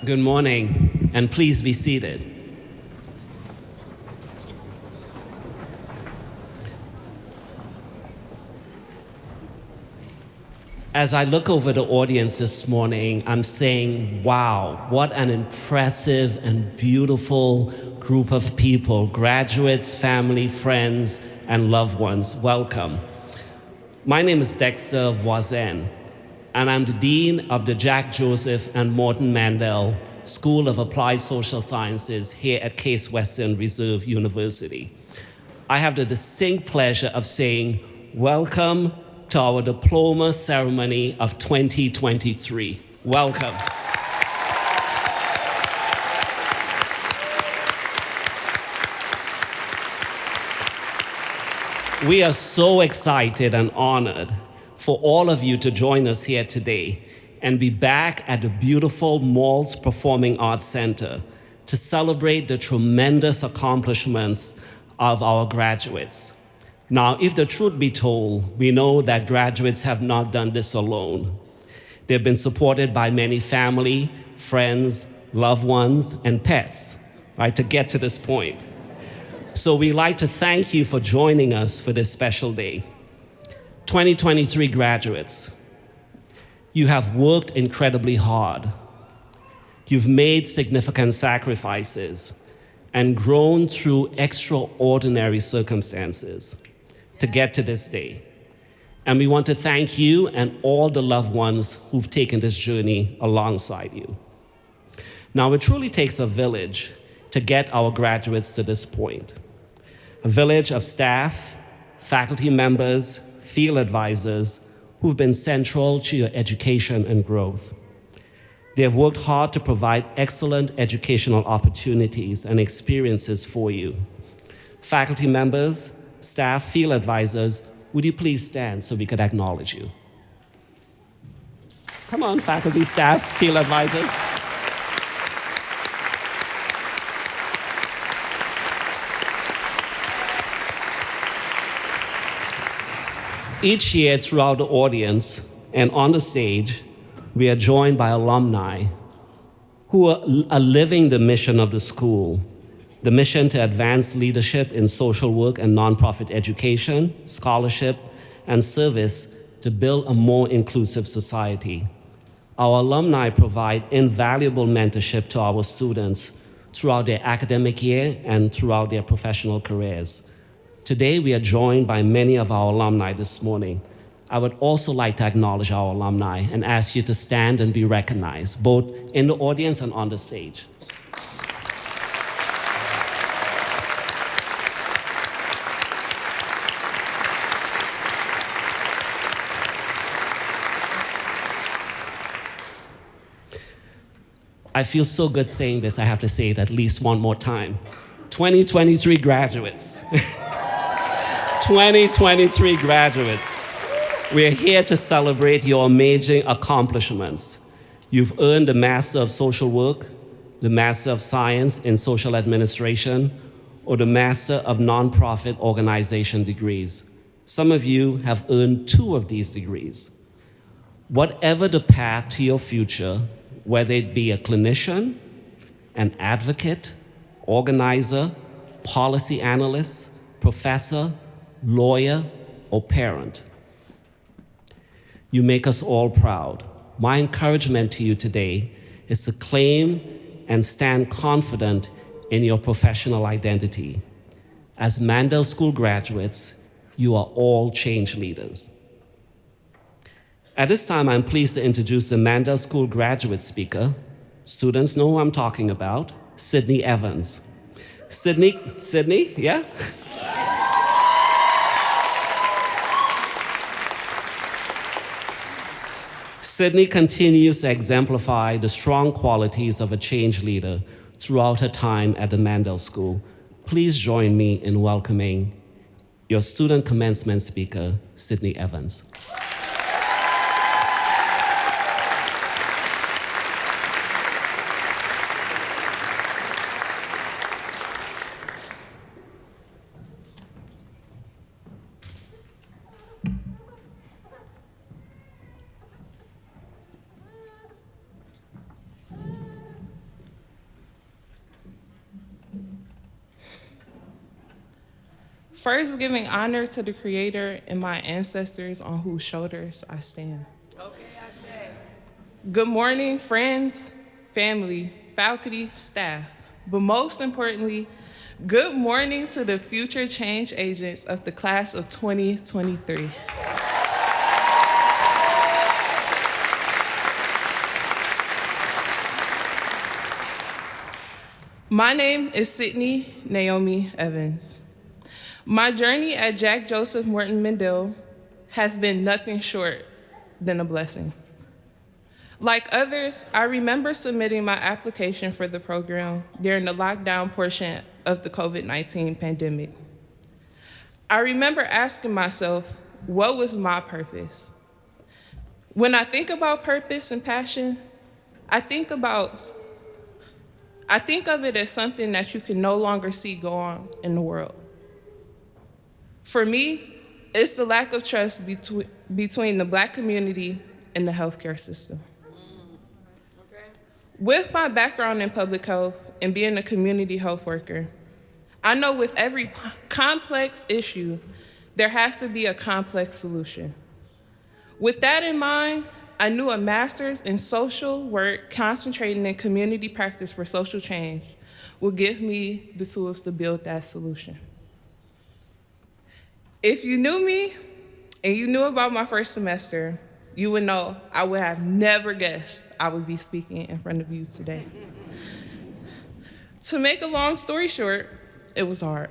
Good morning, and please be seated. As I look over the audience this morning, I'm saying, wow, what an impressive and beautiful group of people, graduates, family, friends, and loved ones. Welcome. My name is Dexter Voisin, and I'm the Dean of the Jack Joseph and Morton Mandel School of Applied Social Sciences here at Case Western Reserve University. I have the distinct pleasure of saying, welcome to our diploma ceremony of 2023. Welcome. We are so excited and honored for all of you to join us here today and be back at the beautiful Maltz Performing Arts Center to celebrate the tremendous accomplishments of our graduates. Now, if the truth be told, we know that graduates have not done this alone. They've been supported by many family, friends, loved ones, and pets, right, to get to this point. So we'd like to thank you for joining us for this special day. 2023 graduates, you have worked incredibly hard. You've made significant sacrifices and grown through extraordinary circumstances to get to this day. And we want to thank you and all the loved ones who've taken this journey alongside you. Now, it truly takes a village to get our graduates to this point. A village of staff, faculty members, field advisors who've been central to your education and growth. They have worked hard to provide excellent educational opportunities and experiences for you. Faculty members, staff, field advisors, would you please stand so we could acknowledge you? Come on, faculty, staff, field advisors. Each year throughout the audience and on the stage, we are joined by alumni who are living the mission of the school, the mission to advance leadership in social work and nonprofit education, scholarship, and service to build a more inclusive society. Our alumni provide invaluable mentorship to our students throughout their academic year and throughout their professional careers. Today, we are joined by many of our alumni this morning. I would also like to acknowledge our alumni and ask you to stand and be recognized, both in the audience and on the stage. I feel so good saying this, I have to say it at least one more time. 2023 graduates. 2023 graduates. We're here to celebrate your amazing accomplishments. You've earned the Master of Social Work, the Master of Science in Social Administration, or the Master of Nonprofit Organization degrees. Some of you have earned 2 of these degrees. Whatever the path to your future, whether it be a clinician, an advocate, organizer, policy analyst, professor, lawyer, or parent, you make us all proud. My encouragement to you today is to claim and stand confident in your professional identity. As Mandel School graduates, you are all change leaders. At this time, I'm pleased to introduce the Mandel School graduate speaker. Students know who I'm talking about, Sydney Evans. Sydney, yeah? Sydney continues to exemplify the strong qualities of a change leader throughout her time at the Mandel School. Please join me in welcoming your student commencement speaker, Sydney Evans. First, giving honor to the Creator and my ancestors on whose shoulders I stand. Okay, I say. Good morning, friends, family, faculty, staff, but most importantly, good morning to the future change agents of the class of 2023. My name is Sydney Naomi Evans. My journey at Jack Joseph Morton Mandel has been nothing short than a blessing. Like others, I remember submitting my application for the program during the lockdown portion of the COVID-19 pandemic. I remember asking myself, what was my purpose? When I think about purpose and passion, I think of it as something that you can no longer see go on in the world. For me, it's the lack of trust between the Black community and the healthcare system. Okay. With my background in public health and being a community health worker, I know with every complex issue, there has to be a complex solution. With that in mind, I knew a master's in social work concentrating in community practice for social change would give me the tools to build that solution. If you knew me and you knew about my first semester, you would know I would have never guessed I would be speaking in front of you today. To make a long story short, it was hard.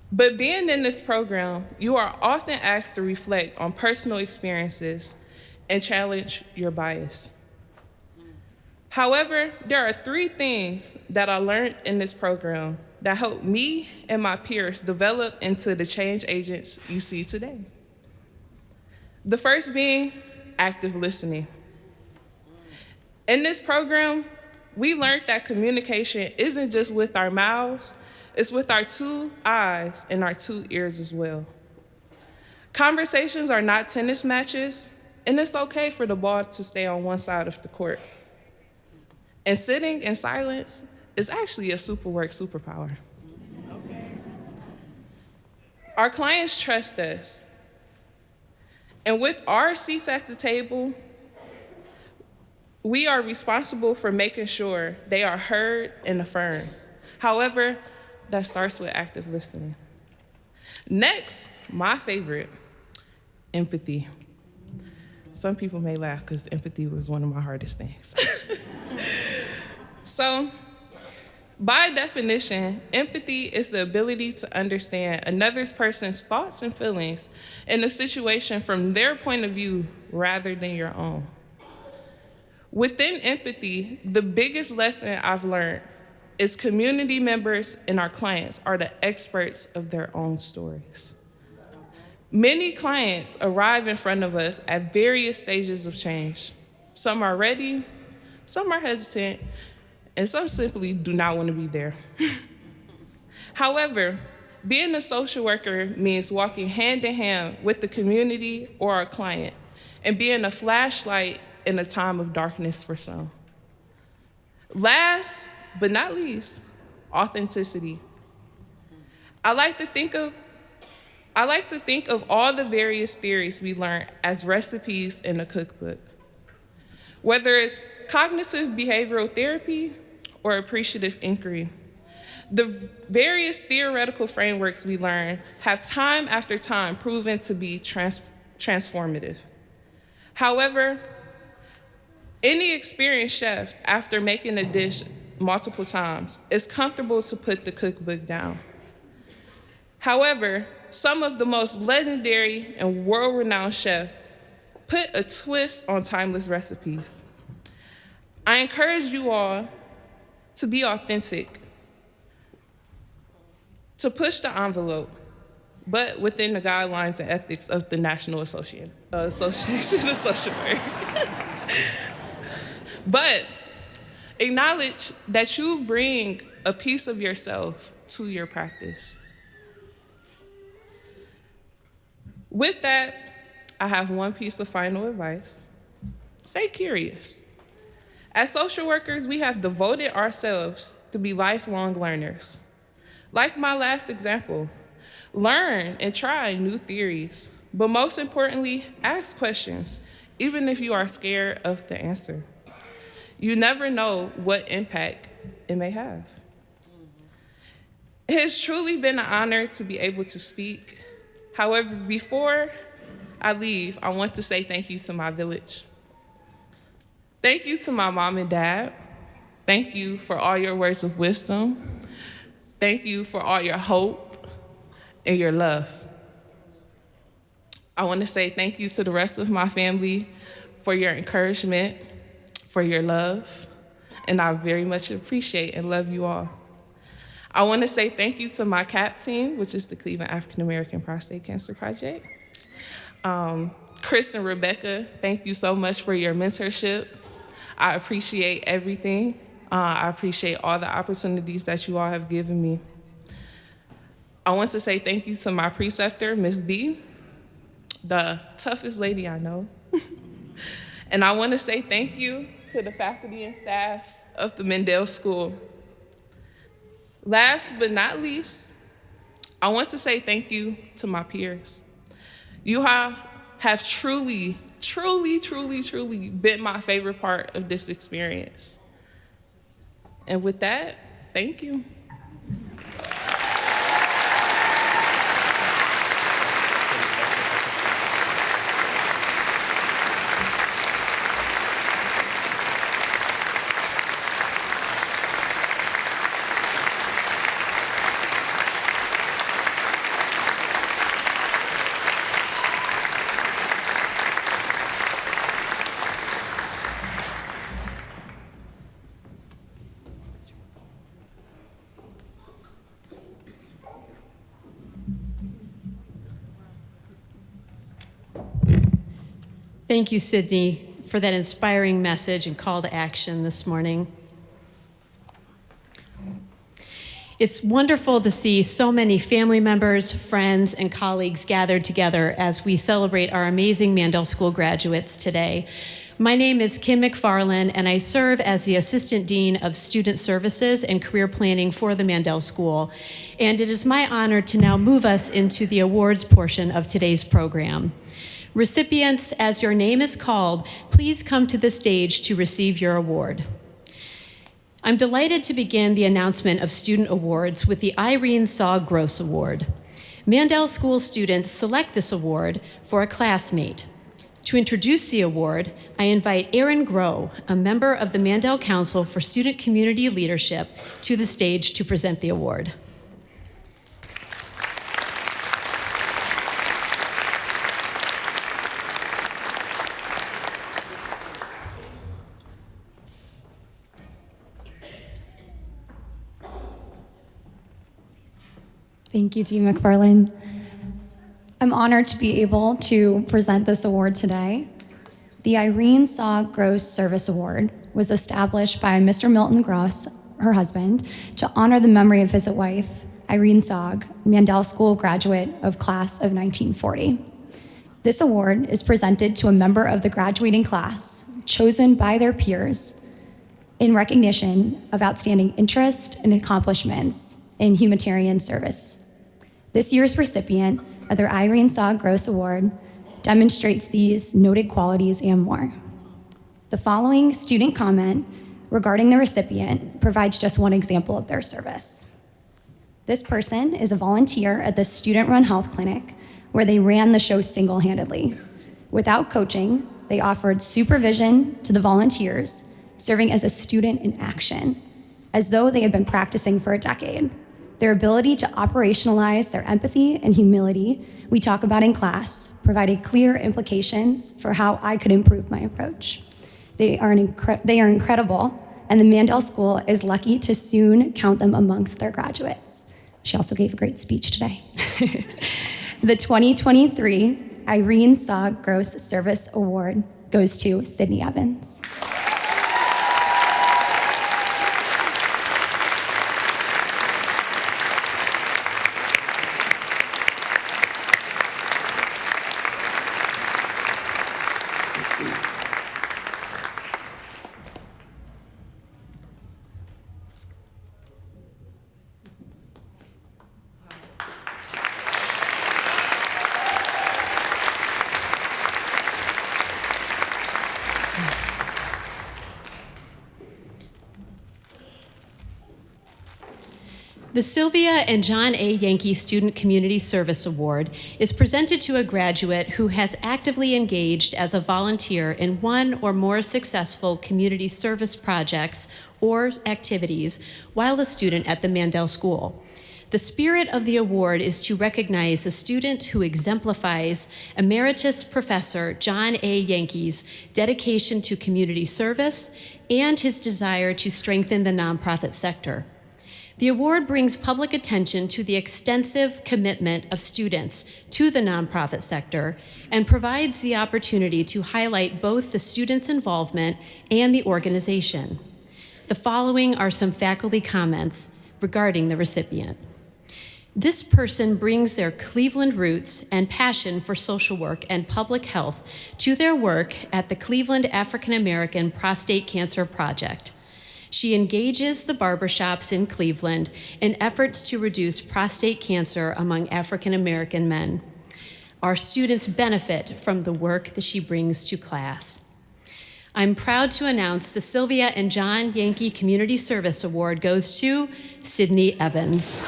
But being in this program, you are often asked to reflect on personal experiences and challenge your bias. However, there are 3 things that I learned in this program that helped me and my peers develop into the change agents you see today. The first being active listening. In this program, we learned that communication isn't just with our mouths, it's with our 2 eyes and our 2 ears as well. Conversations are not tennis matches, and it's okay for the ball to stay on one side of the court. And sitting in silence is actually a superpower. Our clients trust us. And with our seats at the table, we are responsible for making sure they are heard and affirmed. However, that starts with active listening. Next, my favorite, empathy. Some people may laugh because empathy was one of my hardest things. So, by definition, empathy is the ability to understand another person's thoughts and feelings in a situation from their point of view rather than your own. Within empathy, the biggest lesson I've learned is community members and our clients are the experts of their own stories. Many clients arrive in front of us at various stages of change. Some are ready, some are hesitant, and some simply do not want to be there. However, being a social worker means walking hand in hand with the community or our client and being a flashlight in a time of darkness for some. Last but not least, authenticity. I like to think of all the various theories we learn as recipes in a cookbook. Whether it's cognitive behavioral therapy or appreciative inquiry, the various theoretical frameworks we learn have time after time proven to be transformative. However, any experienced chef, after making a dish multiple times, is comfortable to put the cookbook down. However, some of the most legendary and world-renowned chefs put a twist on timeless recipes. I encourage you all to be authentic, to push the envelope, but within the guidelines and ethics of the National Association of Social Work. But acknowledge that you bring a piece of yourself to your practice. With that, I have one piece of final advice. Stay curious. As social workers, we have devoted ourselves to be lifelong learners. Like my last example, learn and try new theories, but most importantly, ask questions, even if you are scared of the answer. You never know what impact it may have. It has truly been an honor to be able to speak. However, before I leave, I want to say thank you to my village. Thank you to my mom and dad. Thank you for all your words of wisdom. Thank you for all your hope and your love. I want to say thank you to the rest of my family for your encouragement, for your love, and I very much appreciate and love you all. I want to say thank you to my CAP team, which is the Cleveland African American Prostate Cancer Project. Chris and Rebecca, thank you so much for your mentorship. I appreciate everything. I appreciate all the opportunities that you all have given me. I want to say thank you to my preceptor, Ms. B, the toughest lady I know. And I want to say thank you to the faculty and staff of the Mendel School. Last but not least, I want to say thank you to my peers. You have have truly, truly, truly, truly been my favorite part of this experience. And with that, thank you. Thank you, Sydney, for that inspiring message and call to action this morning. It's wonderful to see so many family members, friends, and colleagues gathered together as we celebrate our amazing Mandel School graduates today. My name is Kim McFarland, and I serve as the Assistant Dean of Student Services and Career Planning for the Mandel School. And it is my honor to now move us into the awards portion of today's program. Recipients, as your name is called, please come to the stage to receive your award. I'm delighted to begin the announcement of student awards with the Irene Saw Gross Award. Mandel School students select this award for a classmate. To introduce the award, I invite Erin Groh, a member of the Mandel Council for Student Community Leadership, to the stage to present the award. Thank you, Dean McFarland. I'm honored to be able to present this award today. The Irene Saw Gross Service Award was established by Mr. Milton Gross, her husband, to honor the memory of his wife, Irene Saug, Mandel School graduate of class of 1940. This award is presented to a member of the graduating class chosen by their peers in recognition of outstanding interest and accomplishments in humanitarian service. This year's recipient of their Irene Saw Gross Award demonstrates these noted qualities and more. The following student comment regarding the recipient provides just one example of their service. This person is a volunteer at the student-run health clinic where they ran the show single-handedly. Without coaching, they offered supervision to the volunteers, serving as a student in action, as though they had been practicing for a decade. Their ability to operationalize their empathy and humility we talk about in class provided clear implications for how I could improve my approach. They are incredible, and the Mandel School is lucky to soon count them amongst their graduates. She also gave a great speech today. The 2023 Irene Saw Gross Service Award goes to Sydney Evans. The Sylvia and John A. Yankee Student Community Service Award is presented to a graduate who has actively engaged as a volunteer in one or more successful community service projects or activities while a student at the Mandel School. The spirit of the award is to recognize a student who exemplifies Emeritus Professor John A. Yankee's dedication to community service and his desire to strengthen the nonprofit sector. The award brings public attention to the extensive commitment of students to the nonprofit sector and provides the opportunity to highlight both the students' involvement and the organization. The following are some faculty comments regarding the recipient. This person brings their Cleveland roots and passion for social work and public health to their work at the Cleveland African American Prostate Cancer Project. She engages the barbershops in Cleveland in efforts to reduce prostate cancer among African American men. Our students benefit from the work that she brings to class. I'm proud to announce the Sylvia and John Yankee Community Service Award goes to Sydney Evans.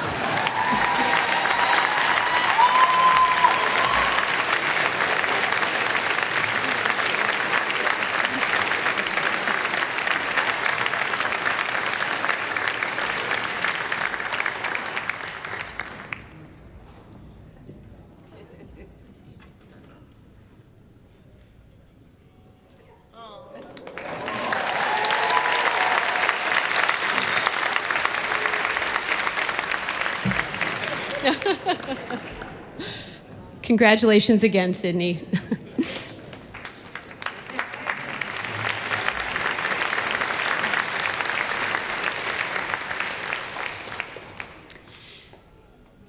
Congratulations again, Sydney.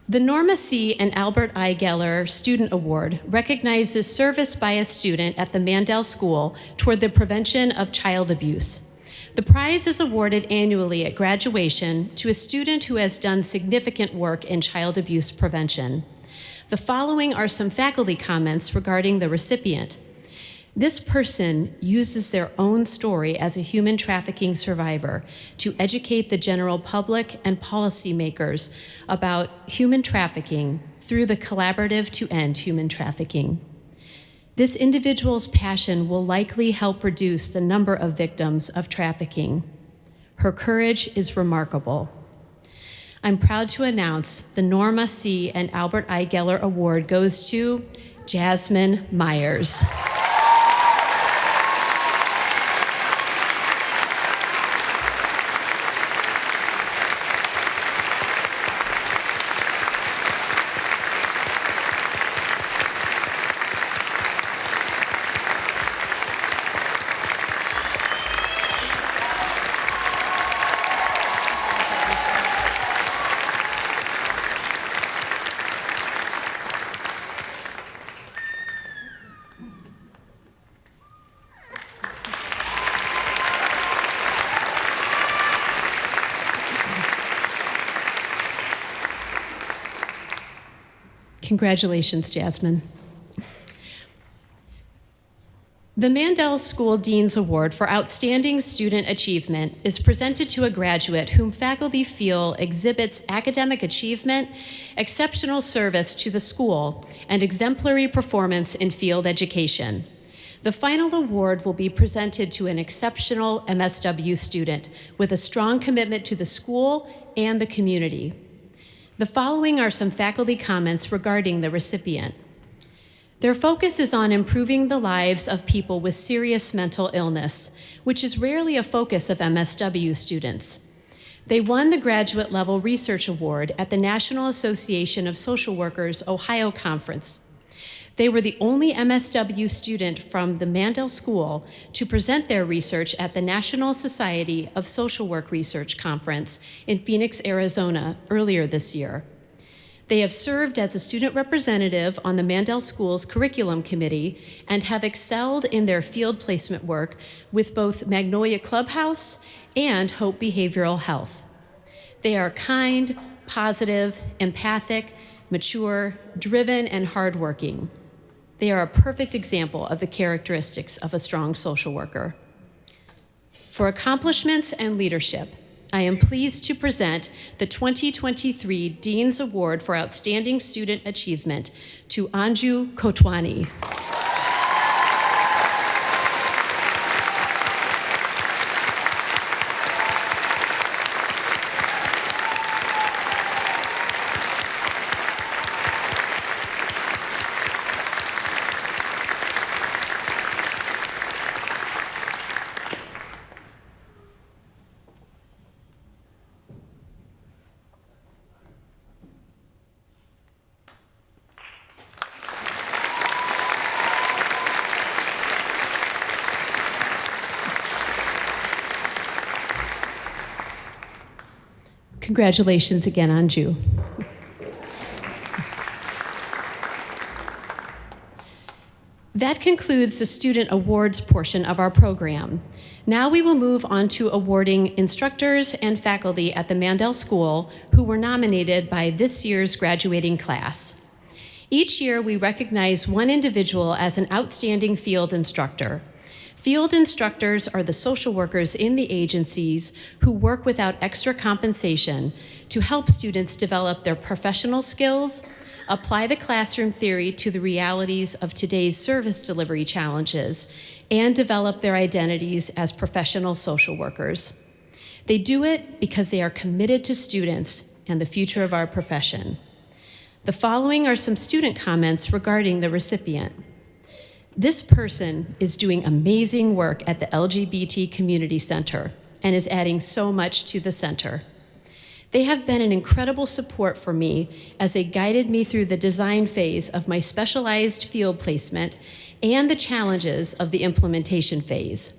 The Norma C. and Albert I. Geller Student Award recognizes service by a student at the Mandel School toward the prevention of child abuse. The prize is awarded annually at graduation to a student who has done significant work in child abuse prevention. The following are some faculty comments regarding the recipient. This person uses their own story as a human trafficking survivor to educate the general public and policymakers about human trafficking through the Collaborative to End Human Trafficking. This individual's passion will likely help reduce the number of victims of trafficking. Her courage is remarkable. I'm proud to announce the Norma C. and Albert I. Geller Award goes to Jasmine Myers. Congratulations, Jasmine. The Mandel School Dean's Award for Outstanding Student Achievement is presented to a graduate whom faculty feel exhibits academic achievement, exceptional service to the school, and exemplary performance in field education. The final award will be presented to an exceptional MSW student with a strong commitment to the school and the community. The following are some faculty comments regarding the recipient. Their focus is on improving the lives of people with serious mental illness, which is rarely a focus of MSW students. They won the Graduate Level Research Award at the National Association of Social Workers Ohio Conference. They were the only MSW student from the Mandel School to present their research at the National Society of Social Work Research Conference in Phoenix, Arizona, earlier this year. They have served as a student representative on the Mandel School's curriculum committee and have excelled in their field placement work with both Magnolia Clubhouse and Hope Behavioral Health. They are kind, positive, empathic, mature, driven, and hardworking. They are a perfect example of the characteristics of a strong social worker. For accomplishments and leadership, I am pleased to present the 2023 Dean's Award for Outstanding Student Achievement to Anju Kotwani. Congratulations again, Anju. That concludes the student awards portion of our program. Now we will move on to awarding instructors and faculty at the Mandel School who were nominated by this year's graduating class. Each year, we recognize one individual as an outstanding field instructor. Field instructors are the social workers in the agencies who work without extra compensation to help students develop their professional skills, apply the classroom theory to the realities of today's service delivery challenges, and develop their identities as professional social workers. They do it because they are committed to students and the future of our profession. The following are some student comments regarding the recipient. This person is doing amazing work at the LGBT Community Center and is adding so much to the center. They have been an incredible support for me as they guided me through the design phase of my specialized field placement and the challenges of the implementation phase.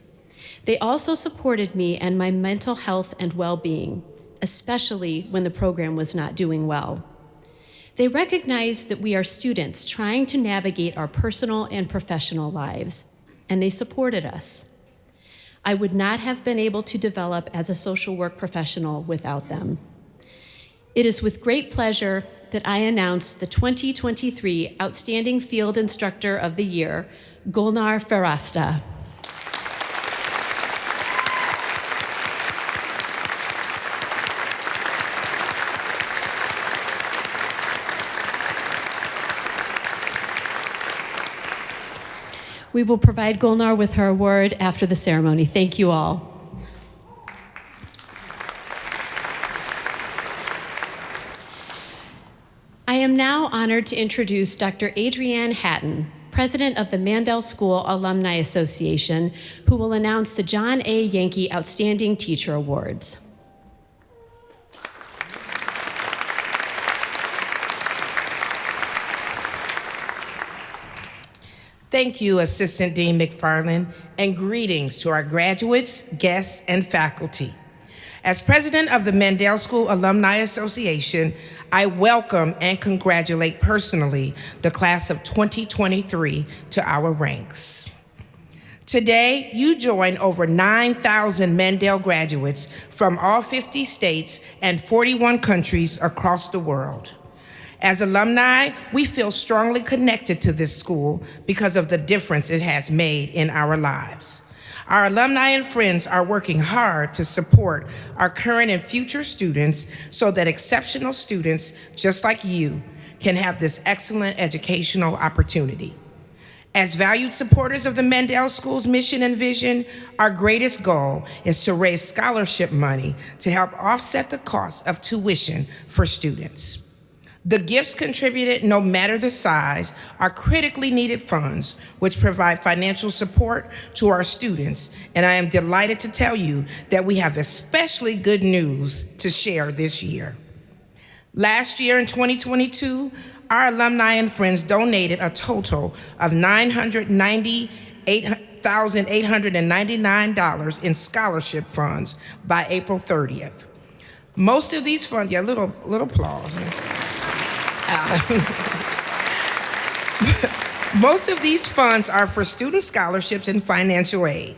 They also supported me and my mental health and well-being, especially when the program was not doing well. They recognize that we are students trying to navigate our personal and professional lives, and they supported us. I would not have been able to develop as a social work professional without them. It is with great pleasure that I announce the 2023 Outstanding Field Instructor of the Year, Gulnar Ferrasta. We will provide Gulnar with her award after the ceremony. Thank you all. I am now honored to introduce Dr. Adrienne Hatton, President of the Mandel School Alumni Association, who will announce the John A. Yankee Outstanding Teacher Awards. Thank you, Assistant Dean McFarland, and greetings to our graduates, guests, and faculty. As president of the Mandel School Alumni Association, I welcome and congratulate personally the class of 2023 to our ranks. Today, you join over 9,000 Mandel graduates from all 50 states and 41 countries across the world. As alumni, we feel strongly connected to this school because of the difference it has made in our lives. Our alumni and friends are working hard to support our current and future students so that exceptional students just like you can have this excellent educational opportunity. As valued supporters of the Mandel School's mission and vision, our greatest goal is to raise scholarship money to help offset the cost of tuition for students. The gifts contributed, no matter the size, are critically needed funds which provide financial support to our students, and I am delighted to tell you that we have especially good news to share this year. Last year in 2022, our alumni and friends donated a total of $998,899 in scholarship funds by April 30th. Most of these funds, little applause. Most of these funds are for student scholarships and financial aid.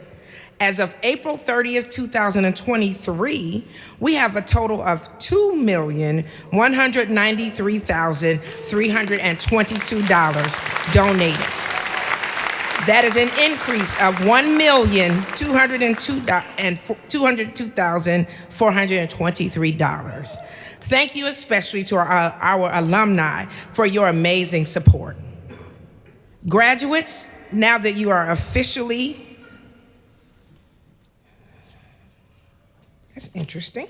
As of April 30th, 2023, we have a total of $2,193,322 donated. That is an increase of $1,202,423. Thank you especially to our alumni for your amazing support. Graduates, now that you are officially, that's interesting.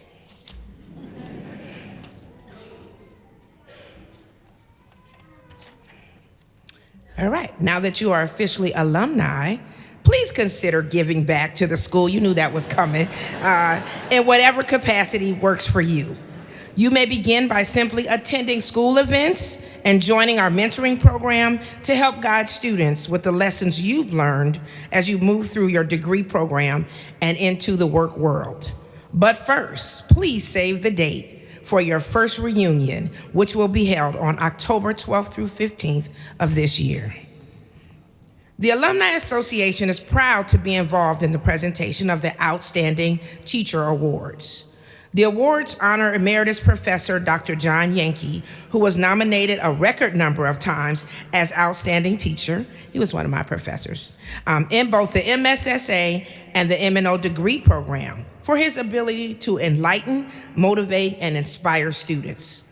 All right, now that you are officially alumni, please consider giving back to the school. You knew that was coming, in whatever capacity works for you. You may begin by simply attending school events and joining our mentoring program to help guide students with the lessons you've learned as you move through your degree program and into the work world. But first, please save the date for your first reunion, which will be held on October 12th through 15th of this year. The Alumni Association is proud to be involved in the presentation of the Outstanding Teacher Awards. The awards honor Emeritus Professor Dr. John Yankee, who was nominated a record number of times as Outstanding Teacher. He was one of my professors, in both the MSSA and the M&O degree program for his ability to enlighten, motivate, and inspire students.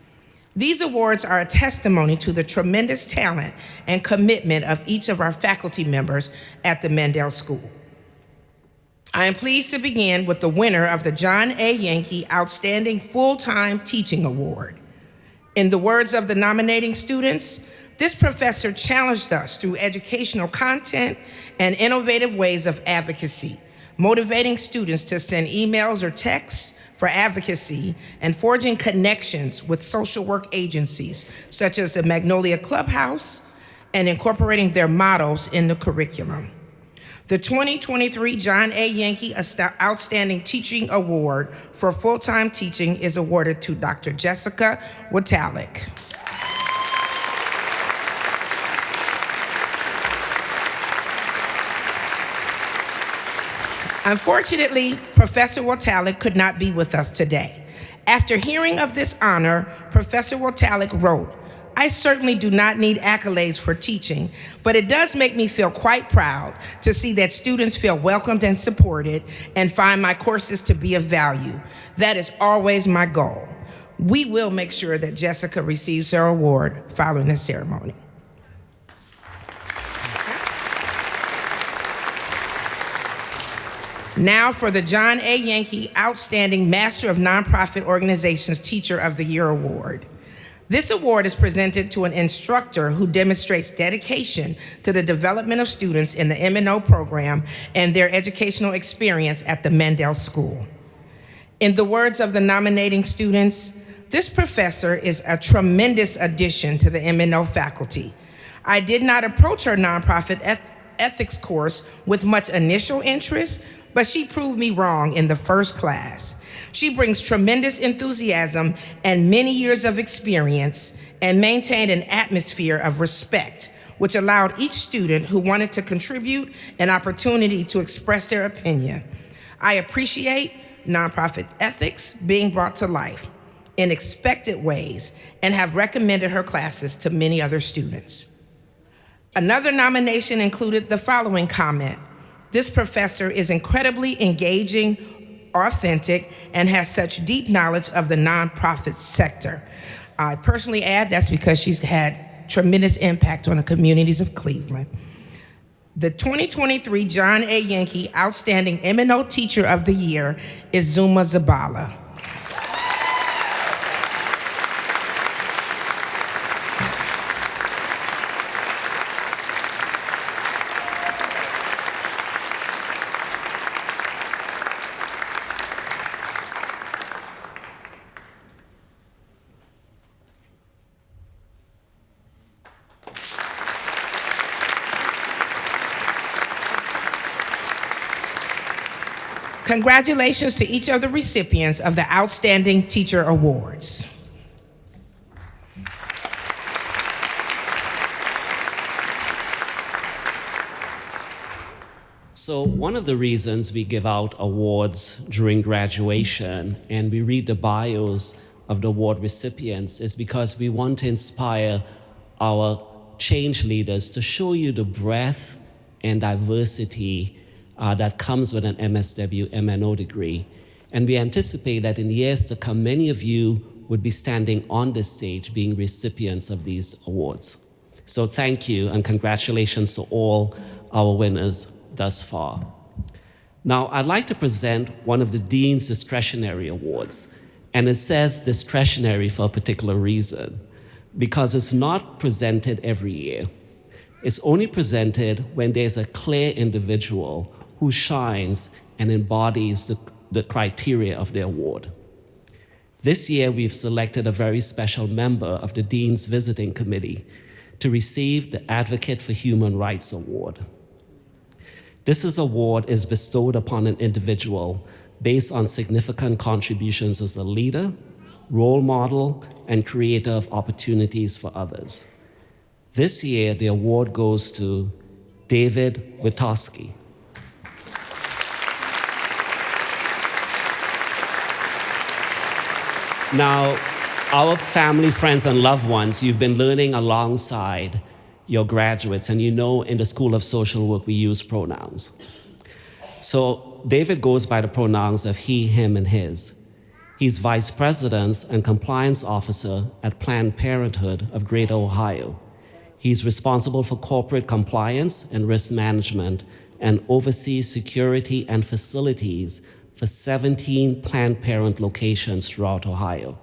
These awards are a testimony to the tremendous talent and commitment of each of our faculty members at the Mandel School. I am pleased to begin with the winner of the John A. Yankee Outstanding Full-Time Teaching Award. In the words of the nominating students, this professor challenged us through educational content and innovative ways of advocacy, motivating students to send emails or texts for advocacy and forging connections with social work agencies such as the Magnolia Clubhouse and incorporating their models in the curriculum. The 2023 John A. Yankee Outstanding Teaching Award for Full-Time Teaching is awarded to Dr. Jessica Witalik. Unfortunately, Professor Witalik could not be with us today. After hearing of this honor, Professor Witalik wrote, "I certainly do not need accolades for teaching, but it does make me feel quite proud to see that students feel welcomed and supported and find my courses to be of value. That is always my goal." We will make sure that Jessica receives her award following the ceremony. Now for the John A. Yankee Outstanding Master of Nonprofit Organizations Teacher of the Year Award. This award is presented to an instructor who demonstrates dedication to the development of students in the M&O program and their educational experience at the Mandel School. In the words of the nominating students, this professor is a tremendous addition to the M&O faculty. I did not approach her nonprofit ethics course with much initial interest, but she proved me wrong in the first class. She brings tremendous enthusiasm and many years of experience and maintained an atmosphere of respect, which allowed each student who wanted to contribute an opportunity to express their opinion. I appreciate nonprofit ethics being brought to life in expected ways and have recommended her classes to many other students. Another nomination included the following comment: "This professor is incredibly engaging, authentic, and has such deep knowledge of the nonprofit sector." I personally add that's because she's had tremendous impact on the communities of Cleveland. The 2023 John A. Yankee Outstanding M&O Teacher of the Year is Zuma Zabala. Congratulations to each of the recipients of the Outstanding Teacher Awards. So one of the reasons we give out awards during graduation and we read the bios of the award recipients is because we want to inspire our change leaders to show you the breadth and diversity that comes with an MSW MNO degree. And we anticipate that in years to come, many of you would be standing on this stage being recipients of these awards. So thank you and congratulations to all our winners thus far. Now, I'd like to present one of the Dean's Discretionary Awards. And it says discretionary for a particular reason, because it's not presented every year. It's only presented when there's a clear individual who shines and embodies the criteria of the award. This year, we've selected a very special member of the Dean's Visiting Committee to receive the Advocate for Human Rights Award. This award is bestowed upon an individual based on significant contributions as a leader, role model, and creator of opportunities for others. This year, the award goes to David Witowski. . 。Now, our family, friends, and loved ones, you've been learning alongside your graduates, and you know in the School of Social Work we use pronouns. So David goes by the pronouns of he, him, and his. He's Vice President and Compliance Officer at Planned Parenthood of Greater Ohio. He's responsible for corporate compliance and risk management and oversees security and facilities for 17 Planned Parenthood locations throughout Ohio.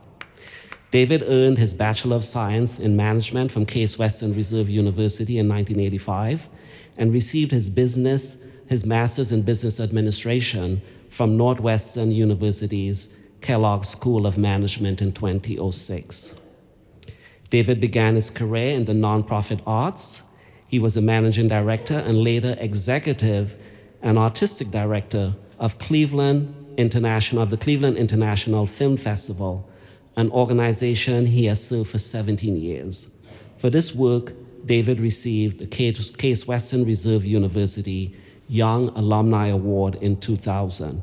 David earned his Bachelor of Science in Management from Case Western Reserve University in 1985 and received his Master's in Business Administration from Northwestern University's Kellogg School of Management in 2006. David began his career in the nonprofit arts. He was a managing director and later executive and artistic director of the Cleveland International Film Festival, an organization he has served for 17 years. For this work, David received the Case Western Reserve University Young Alumni Award in 2000.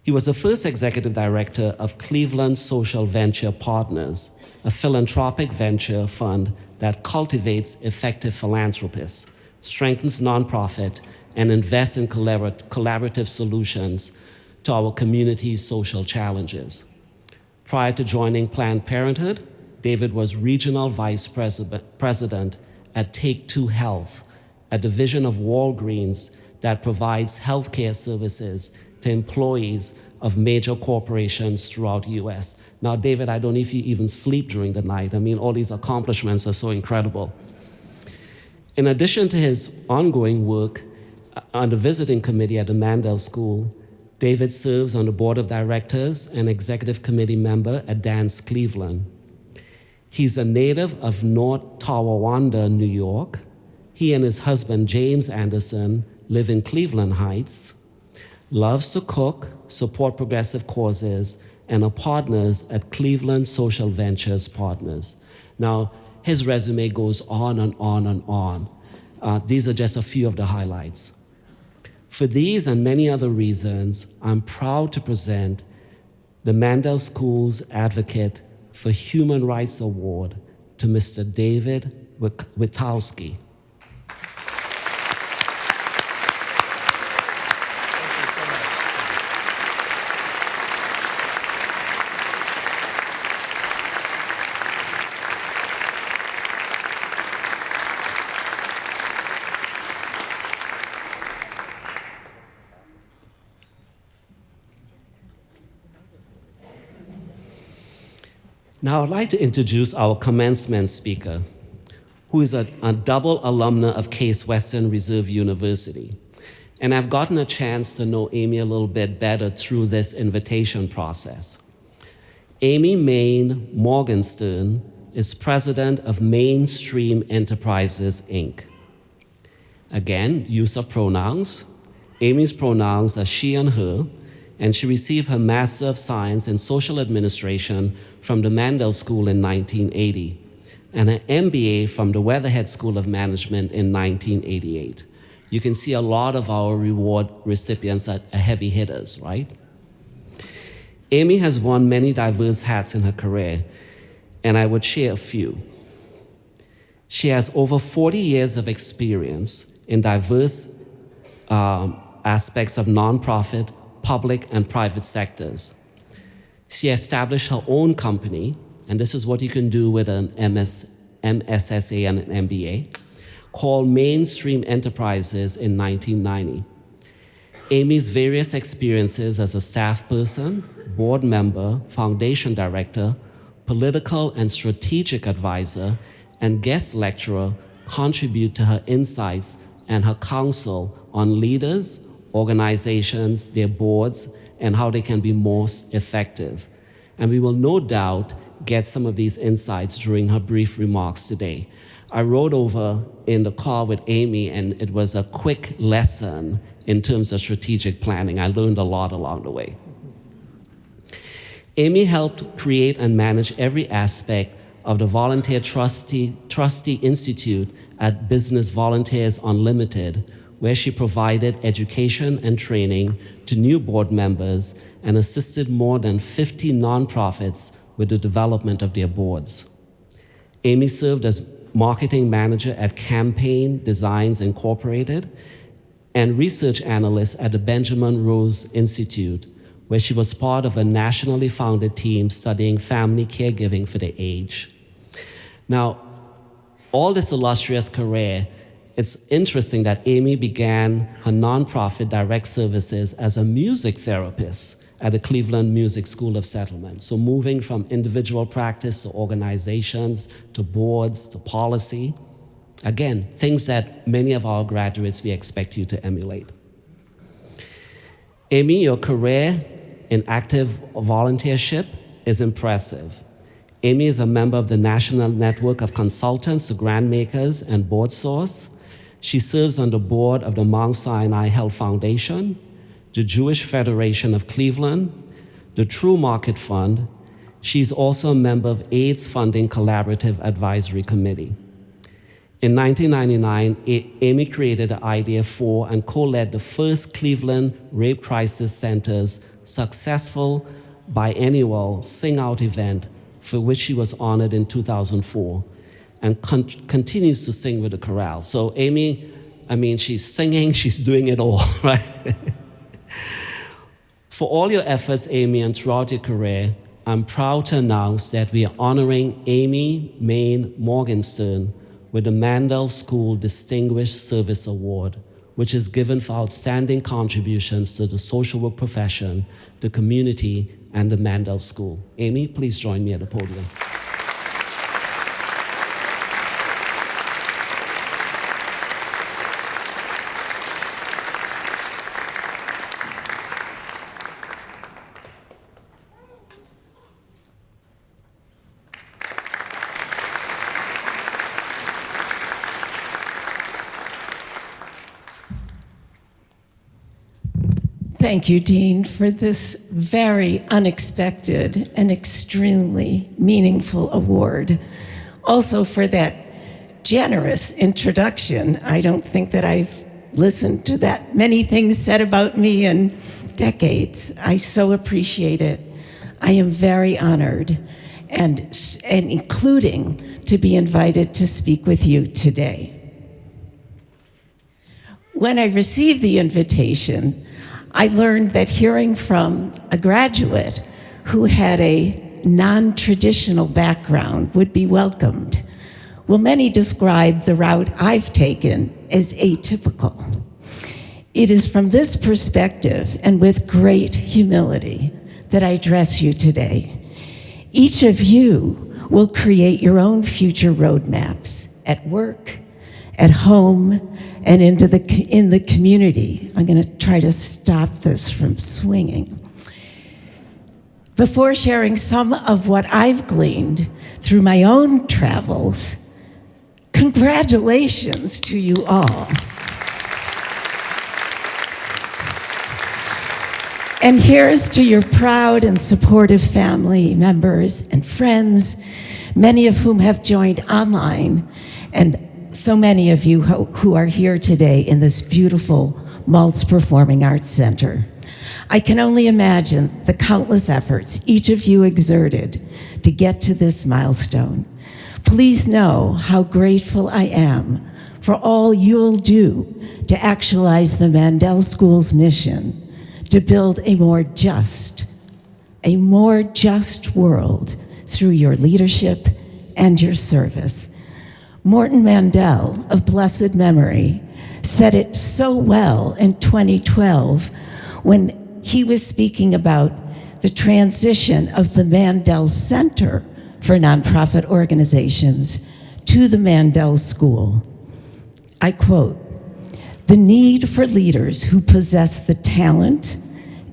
He was the first executive director of Cleveland Social Venture Partners, a philanthropic venture fund that cultivates effective philanthropists, strengthens nonprofit, and invests in collaborative solutions to our community's social challenges. Prior to joining Planned Parenthood, David was Regional Vice President at Take Two Health, a division of Walgreens that provides healthcare services to employees of major corporations throughout the US. Now, David, I don't know if you even sleep during the night. I mean, all these accomplishments are so incredible. In addition to his ongoing work on the visiting committee at the Mandel School, David serves on the board of directors and executive committee member at Dance Cleveland. He's a native of North Tonawanda, New York. He and his husband, James Anderson, live in Cleveland Heights, loves to cook, support progressive causes, and are partners at Cleveland Social Ventures Partners. Now, his resume goes on and on and on. These are just a few of the highlights. For these and many other reasons, I'm proud to present the Mandel School's Advocate for Human Rights Award to Mr. David Witowski. Now, I'd like to introduce our commencement speaker, who is a double alumna of Case Western Reserve University. And I've gotten a chance to know Amy a little bit better through this invitation process. Amy Main Morgenstern is president of Mainstream Enterprises, Inc. Again, use of pronouns. Amy's pronouns are she and her, and she received her Master of Science in Social Administration from the Mandel School in 1980, and an MBA from the Weatherhead School of Management in 1988. You can see a lot of our reward recipients are heavy hitters, right? Amy has worn many diverse hats in her career, and I would share a few. She has over 40 years of experience in diverse aspects of nonprofit, public, and private sectors. She established her own company, and this is what you can do with an MSSA and an MBA, called Mainstream Enterprises in 1990. Amy's various experiences as a staff person, board member, foundation director, political and strategic advisor, and guest lecturer contribute to her insights and her counsel on leaders, organizations, their boards, and how they can be most effective. And we will no doubt get some of these insights during her brief remarks today. I rode over in the car with Amy, and it was a quick lesson in terms of strategic planning. I learned a lot along the way. Amy helped create and manage every aspect of the Volunteer Trustee Institute at Business Volunteers Unlimited, where she provided education and training to new board members and assisted more than 50 nonprofits with the development of their boards. Amy served as marketing manager at Campaign Designs Incorporated and research analyst at the Benjamin Rose Institute, where she was part of a nationally founded team studying family caregiving for the aged. Now, all this illustrious career, it's interesting that Amy began her nonprofit direct services as a music therapist at the Cleveland Music School of Settlement. So moving from individual practice to organizations, to boards, to policy. Again, things that many of our graduates, we expect you to emulate. Amy, your career in active volunteership is impressive. Amy is a member of the National Network of Consultants to Grantmakers and Board Source. She serves on the board of the Mount Sinai Health Foundation, the Jewish Federation of Cleveland, the True Market Fund. She's also a member of AIDS Funding Collaborative Advisory Committee. In 1999, Amy created the idea for and co-led the first Cleveland Rape Crisis Center's successful biennial Sing Out event, for which she was honored in 2004, and continues to sing with the chorale. So Amy, she's singing, she's doing it all, right? For all your efforts, Amy, and throughout your career, I'm proud to announce that we are honoring Amy Main Morgenstern with the Mandel School Distinguished Service Award, which is given for outstanding contributions to the social work profession, the community, and the Mandel School. Amy, please join me at the podium. Thank you, Dean, for this very unexpected and extremely meaningful award. Also for that generous introduction. I don't think that I've listened to that many things said about me in decades. I so appreciate it. I am very honored, and including to be invited to speak with you today. When I received the invitation, I learned that hearing from a graduate who had a non-traditional background would be welcomed. Well, many describe the route I've taken as atypical. It is from this perspective and with great humility that I address you today. Each of you will create your own future roadmaps at work, at home, and in the community. I'm going to try to stop this from swinging. Before sharing some of what I've gleaned through my own travels, congratulations to you all. And here's to your proud and supportive family members and friends, many of whom have joined online, and so many of you who are here today in this beautiful Maltz Performing Arts Center. I can only imagine the countless efforts each of you exerted to get to this milestone. Please know how grateful I am for all you'll do to actualize the Mandel School's mission to build a more just world through your leadership and your service. Morton Mandel, of blessed memory, said it so well in 2012 when he was speaking about the transition of the Mandel Center for Nonprofit Organizations to the Mandel School. I quote, "The need for leaders who possess the talent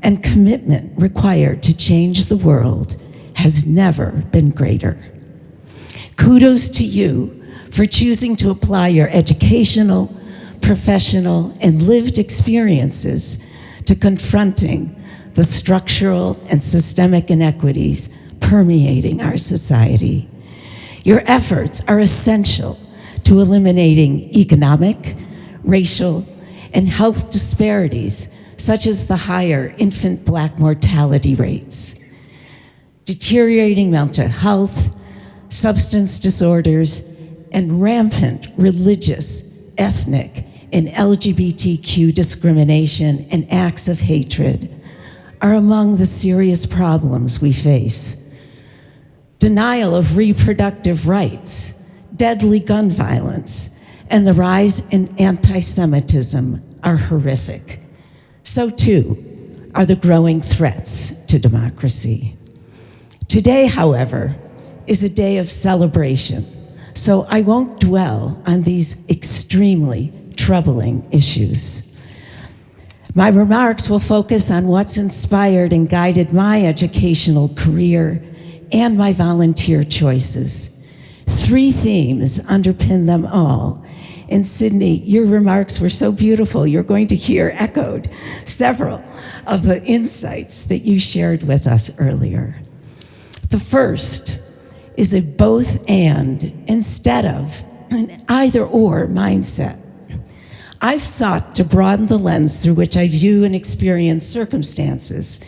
and commitment required to change the world has never been greater. Kudos to you for choosing to apply your educational, professional, and lived experiences to confronting the structural and systemic inequities permeating our society. Your efforts are essential to eliminating economic, racial, and health disparities, such as the higher infant Black mortality rates, deteriorating mental health, substance disorders, and rampant religious, ethnic, and LGBTQ discrimination and acts of hatred are among the serious problems we face. Denial of reproductive rights, deadly gun violence, and the rise in anti-Semitism are horrific. So too are the growing threats to democracy. Today, however, is a day of celebration, so I won't dwell on these extremely troubling issues. My remarks will focus on what's inspired and guided my educational career and my volunteer choices. 3 themes underpin them all. And Sydney, your remarks were so beautiful. You're going to hear echoed several of the insights that you shared with us earlier. The first is a both and instead of an either or mindset. I've sought to broaden the lens through which I view and experience circumstances,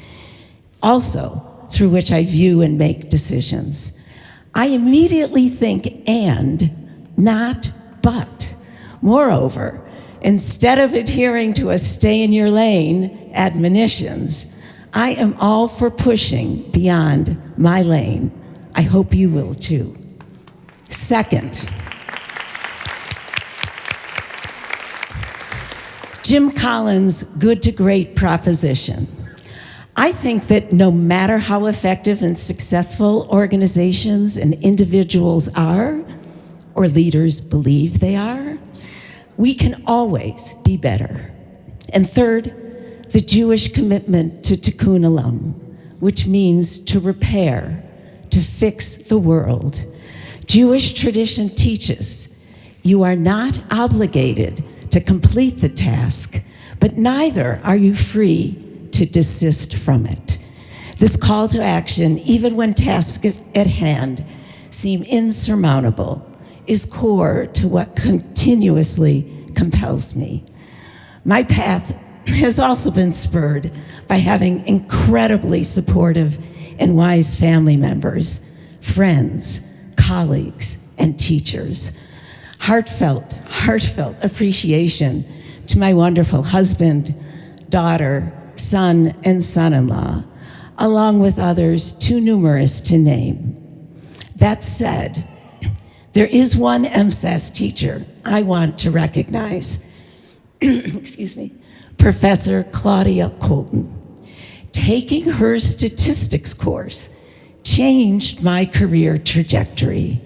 also through which I view and make decisions. I immediately think and, not but. Moreover, instead of adhering to a stay in your lane admonitions, I am all for pushing beyond my lane. I hope you will too. Second, Jim Collins' good to great proposition. I think that no matter how effective and successful organizations and individuals are, or leaders believe they are, we can always be better. And third, the Jewish commitment to Tikkun Olam, which means to repair, to fix the world. Jewish tradition teaches you are not obligated to complete the task, but neither are you free to desist from it. This call to action, even when tasks at hand seem insurmountable, is core to what continuously compels me. My path has also been spurred by having incredibly supportive and wise family members, friends, colleagues, and teachers. Heartfelt appreciation to my wonderful husband, daughter, son, and son-in-law, along with others too numerous to name. That said, there is one MSAS teacher I want to recognize. Excuse me, Professor Claudia Colton. Taking her statistics course changed my career trajectory.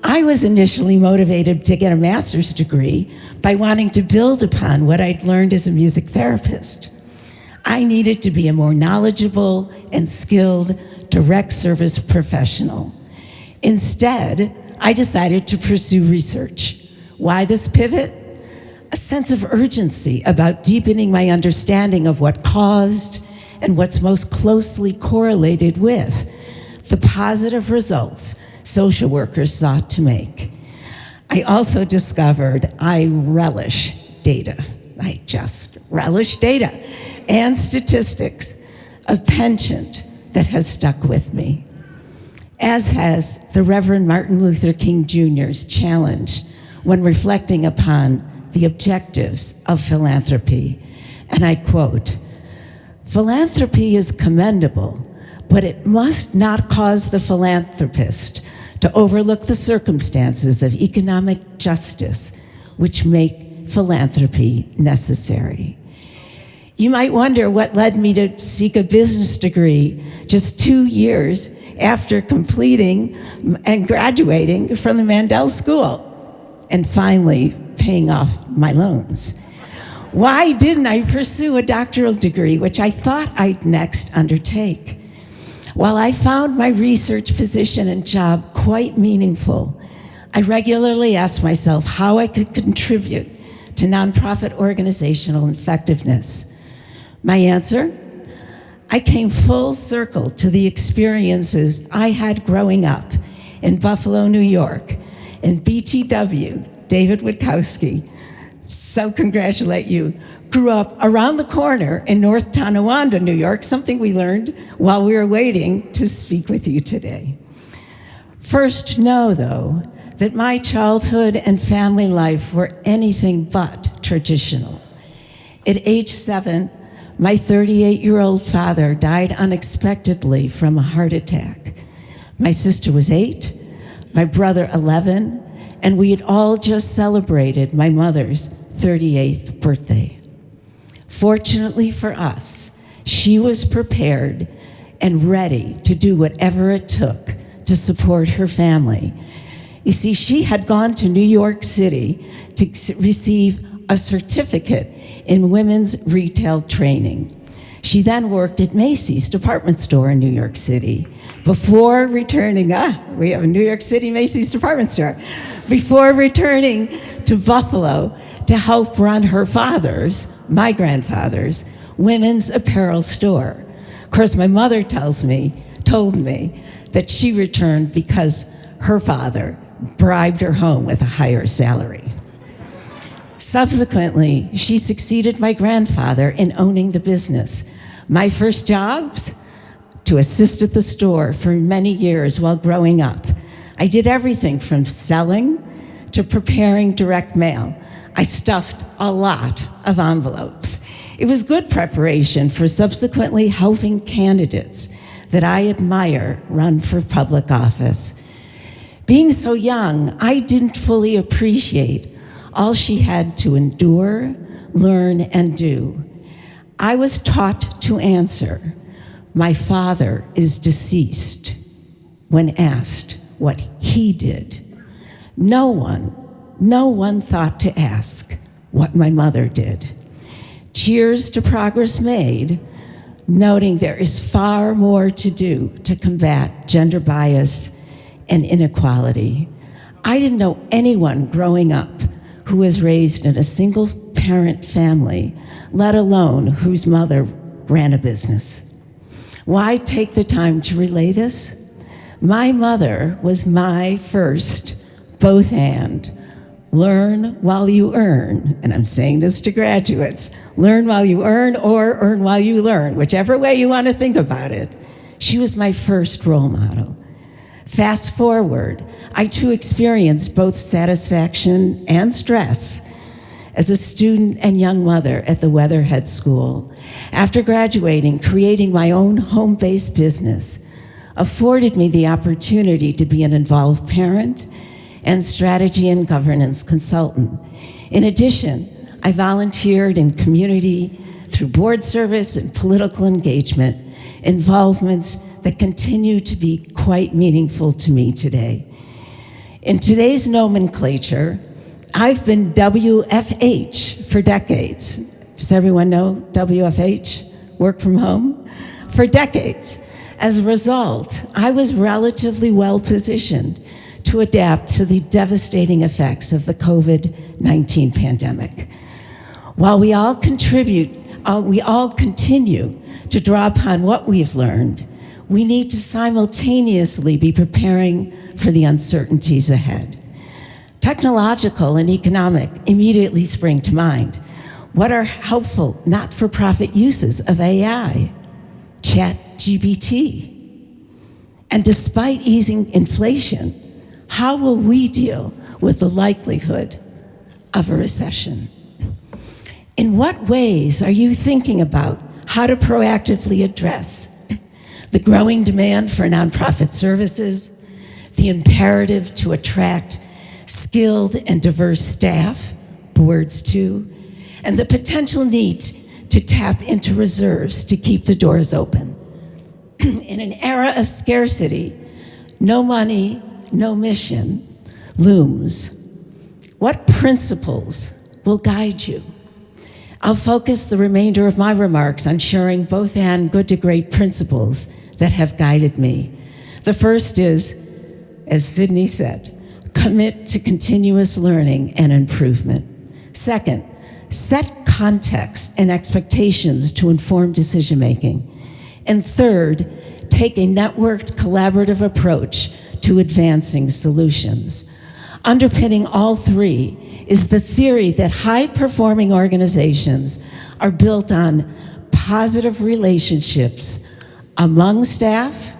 I was initially motivated to get a master's degree by wanting to build upon what I'd learned as a music therapist. I needed to be a more knowledgeable and skilled direct service professional. Instead, I decided to pursue research. Why this pivot? A sense of urgency about deepening my understanding of what caused and what's most closely correlated with the positive results social workers sought to make. I also discovered I relish data. I just relish data and statistics, a penchant that has stuck with me, as has the Reverend Martin Luther King Jr.'s challenge when reflecting upon the objectives of philanthropy. And I quote, "Philanthropy is commendable, but it must not cause the philanthropist to overlook the circumstances of economic justice which make philanthropy necessary." You might wonder what led me to seek a business degree just 2 years after completing and graduating from the Mandel School and finally paying off my loans. Why didn't I pursue a doctoral degree, which I thought I'd next undertake? While I found my research position and job quite meaningful, I regularly asked myself how I could contribute to nonprofit organizational effectiveness. My answer? I came full circle to the experiences I had growing up in Buffalo, New York, in BTW, David Witkowski, so congratulate you, grew up around the corner in North Tonawanda, New York, something we learned while we were waiting to speak with you today. First, know, though, that my childhood and family life were anything but traditional. At age 7, my 38-year-old father died unexpectedly from a heart attack. My sister was 8, my brother 11, and we had all just celebrated my mother's 38th birthday. Fortunately for us, she was prepared and ready to do whatever it took to support her family. You see, she had gone to New York City to receive a certificate in women's retail training. She then worked at Macy's department store in New York City before returning, we have a New York City Macy's department store, before returning to Buffalo to help run her father's, my grandfather's, women's apparel store. Of course, my mother told me that she returned because her father bribed her home with a higher salary. Subsequently, she succeeded my grandfather in owning the business. My first jobs? To assist at the store for many years while growing up. I did everything from selling to preparing direct mail. I stuffed a lot of envelopes. It was good preparation for subsequently helping candidates that I admire run for public office. Being so young, I didn't fully appreciate all she had to endure, learn, and do. I was taught to answer, "My father is deceased," when asked what he did. No one thought to ask what my mother did. Cheers to progress made, noting there is far more to do to combat gender bias and inequality. I didn't know anyone growing up who was raised in a single-parent family, let alone whose mother ran a business. Why take the time to relay this? My mother was my first both-and, learn while you earn, and I'm saying this to graduates, learn while you earn or earn while you learn, whichever way you want to think about it. She was my first role model. Fast forward, I too experienced both satisfaction and stress as a student and young mother at the Weatherhead School. After graduating, creating my own home-based business afforded me the opportunity to be an involved parent and strategy and governance consultant. In addition, I volunteered in community through board service and political engagement, involvements that continue to be quite meaningful to me today. In today's nomenclature, I've been WFH for decades. Does everyone know WFH, work from home? For decades. As a result, I was relatively well positioned to adapt to the devastating effects of the COVID-19 pandemic. While we all continue to draw upon what we've learned, we need to simultaneously be preparing for the uncertainties ahead. Technological and economic immediately spring to mind. What are helpful not-for-profit uses of AI? ChatGPT. And despite easing inflation, how will we deal with the likelihood of a recession? In what ways are you thinking about how to proactively address the growing demand for nonprofit services, the imperative to attract skilled and diverse staff, boards too, and the potential need to tap into reserves to keep the doors open? In an era of scarcity, no money, no mission looms. What principles will guide you? I'll focus the remainder of my remarks on sharing both and good to great principles that have guided me. The first is, as Sydney said, commit to continuous learning and improvement. Second, set context and expectations to inform decision-making. And third, take a networked, collaborative approach to advancing solutions. Underpinning all three is the theory that high-performing organizations are built on positive relationships among staff,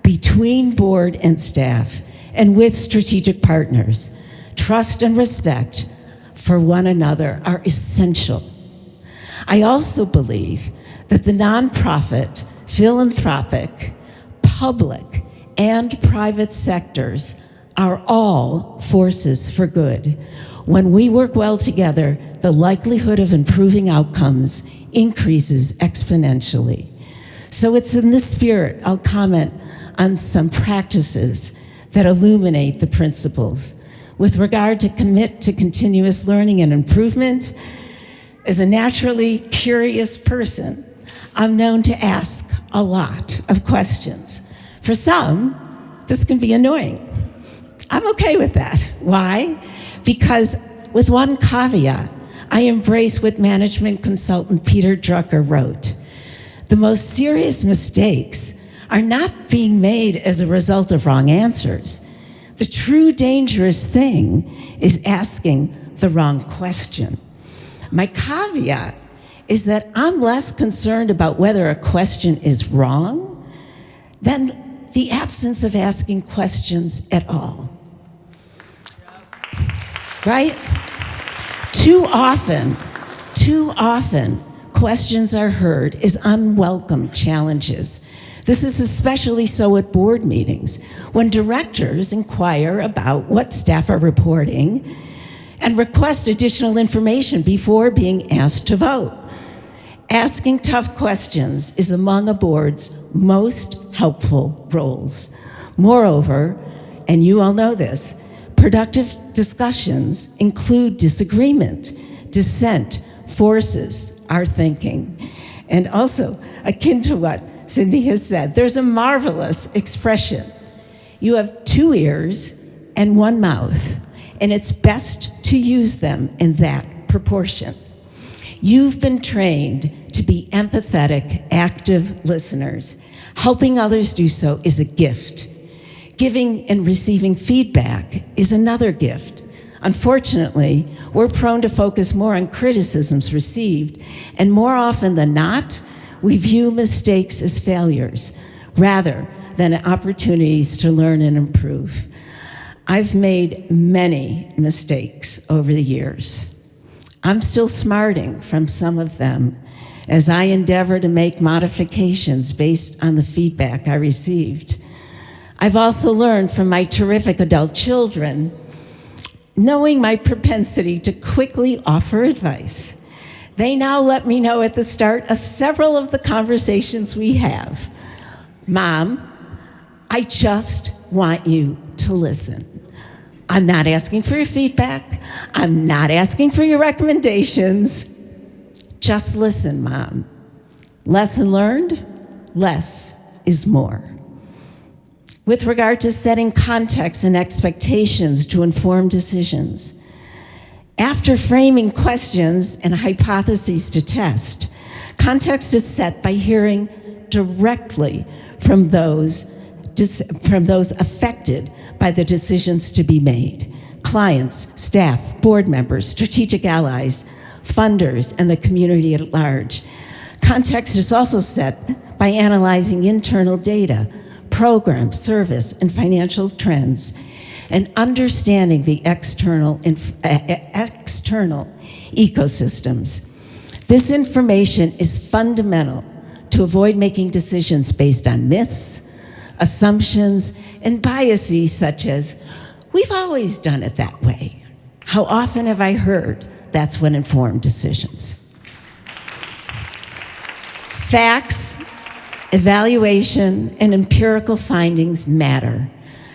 between board and staff, and with strategic partners. Trust and respect for one another are essential. I also believe that the nonprofit, philanthropic, public, and private sectors are all forces for good. When we work well together, the likelihood of improving outcomes increases exponentially. So it's in this spirit I'll comment on some practices that illuminate the principles. With regard to commit to continuous learning and improvement, as a naturally curious person, I'm known to ask a lot of questions. For some, this can be annoying. I'm okay with that. Why? Because with one caveat, I embrace what management consultant Peter Drucker wrote. The most serious mistakes are not being made as a result of wrong answers. The true dangerous thing is asking the wrong question. My caveat is that I'm less concerned about whether a question is wrong than the absence of asking questions at all. Right? Too often, questions are heard as unwelcome challenges. This is especially so at board meetings, when directors inquire about what staff are reporting and request additional information before being asked to vote. Asking tough questions is among a board's most helpful roles. Moreover, and you all know this, productive discussions include disagreement, dissent, forces our thinking. And also, akin to what Cindy has said, there's a marvelous expression. You have two ears and one mouth, and it's best to use them in that proportion. You've been trained to be empathetic, active listeners. Helping others do so is a gift. Giving and receiving feedback is another gift. Unfortunately, we're prone to focus more on criticisms received, and more often than not, we view mistakes as failures rather than opportunities to learn and improve. I've made many mistakes over the years. I'm still smarting from some of them as I endeavor to make modifications based on the feedback I received. I've also learned from my terrific adult children, knowing my propensity to quickly offer advice. They now let me know at the start of several of the conversations we have, Mom, I just want you to listen. I'm not asking for your feedback. I'm not asking for your recommendations. Just listen, Mom. Lesson learned, less is more. With regard to setting context and expectations to inform decisions, after framing questions and hypotheses to test, context is set by hearing directly from those affected by the decisions to be made: clients, staff, board members, strategic allies, funders, and the community at large. Context is also set by analyzing internal data, program, service, and financial trends, and understanding the external ecosystems. This information is fundamental to avoid making decisions based on myths, assumptions, and biases such as, we've always done it that way. How often have I heard that's what informed decisions? Facts, evaluation, and empirical findings matter.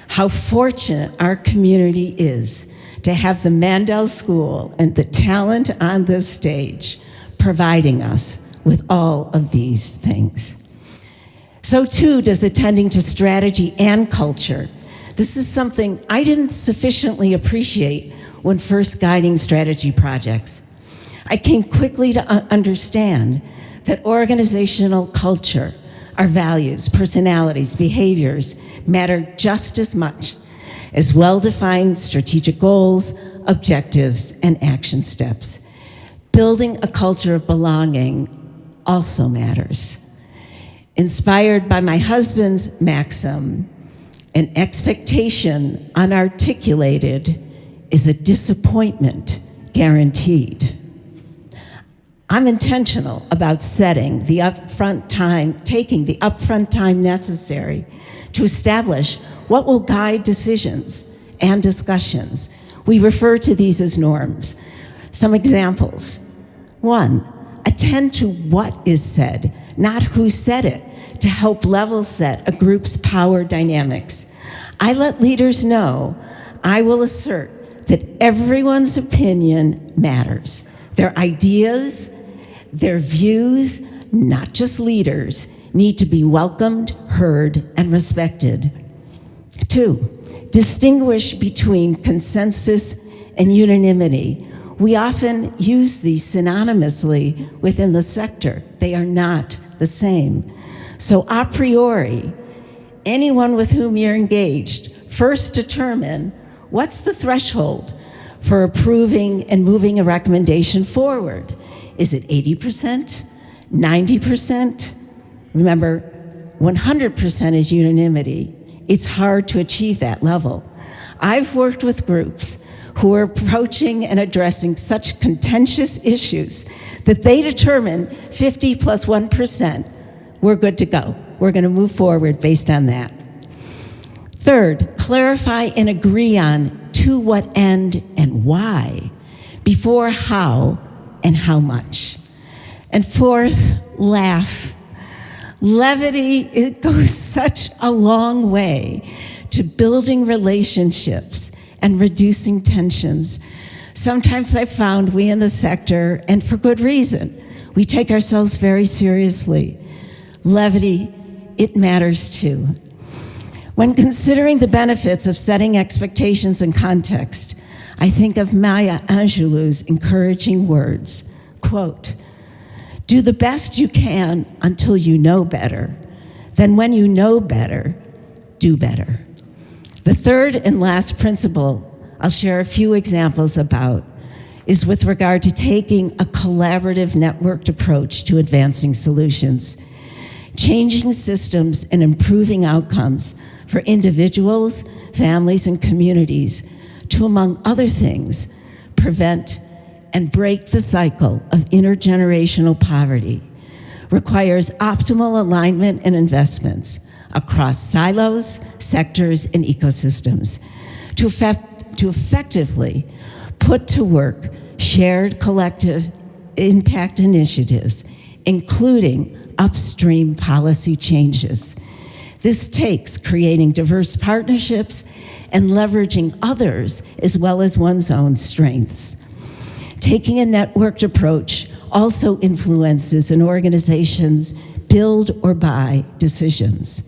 How fortunate our community is to have the Mandel School and the talent on this stage providing us with all of these things. So too does attending to strategy and culture. This is something I didn't sufficiently appreciate when first guiding strategy projects. I came quickly to understand that organizational culture, our values, personalities, behaviors matter just as much as well-defined strategic goals, objectives, and action steps. Building a culture of belonging also matters. Inspired by my husband's maxim, an expectation unarticulated is a disappointment guaranteed. I'm intentional about taking the upfront time necessary to establish what will guide decisions and discussions. We refer to these as norms. Some examples. 1, attend to what is said, not who said it, to help level set a group's power dynamics. I let leaders know I will assert that everyone's opinion matters. Their ideas, their views, not just leaders, need to be welcomed, heard, and respected. 2, distinguish between consensus and unanimity. We often use these synonymously within the sector. They are not the same. So a priori, anyone with whom you're engaged, first determine what's the threshold for approving and moving a recommendation forward. Is it 80%? 90%? Remember, 100% is unanimity. It's hard to achieve that level. I've worked with groups who are approaching and addressing such contentious issues that they determine 50 plus 1%, we're good to go. We're going to move forward based on that. 3rd, clarify and agree on to what end and why, before how and how much. And 4th, laugh. Levity, it goes such a long way to building relationships and reducing tensions. Sometimes I found we in the sector, and for good reason, we take ourselves very seriously. Levity, it matters too. When considering the benefits of setting expectations in context, I think of Maya Angelou's encouraging words, quote, "Do the best you can until you know better. Then when you know better, do better." The 3rd and last principle I'll share a few examples about is with regard to taking a collaborative networked approach to advancing solutions, changing systems and improving outcomes for individuals, families, and communities to, among other things, prevent and break the cycle of intergenerational poverty requires optimal alignment and investments across silos, sectors, and ecosystems to effectively put to work shared collective impact initiatives, including upstream policy changes. This takes creating diverse partnerships and leveraging others as well as one's own strengths. Taking a networked approach also influences an organization's build or buy decisions.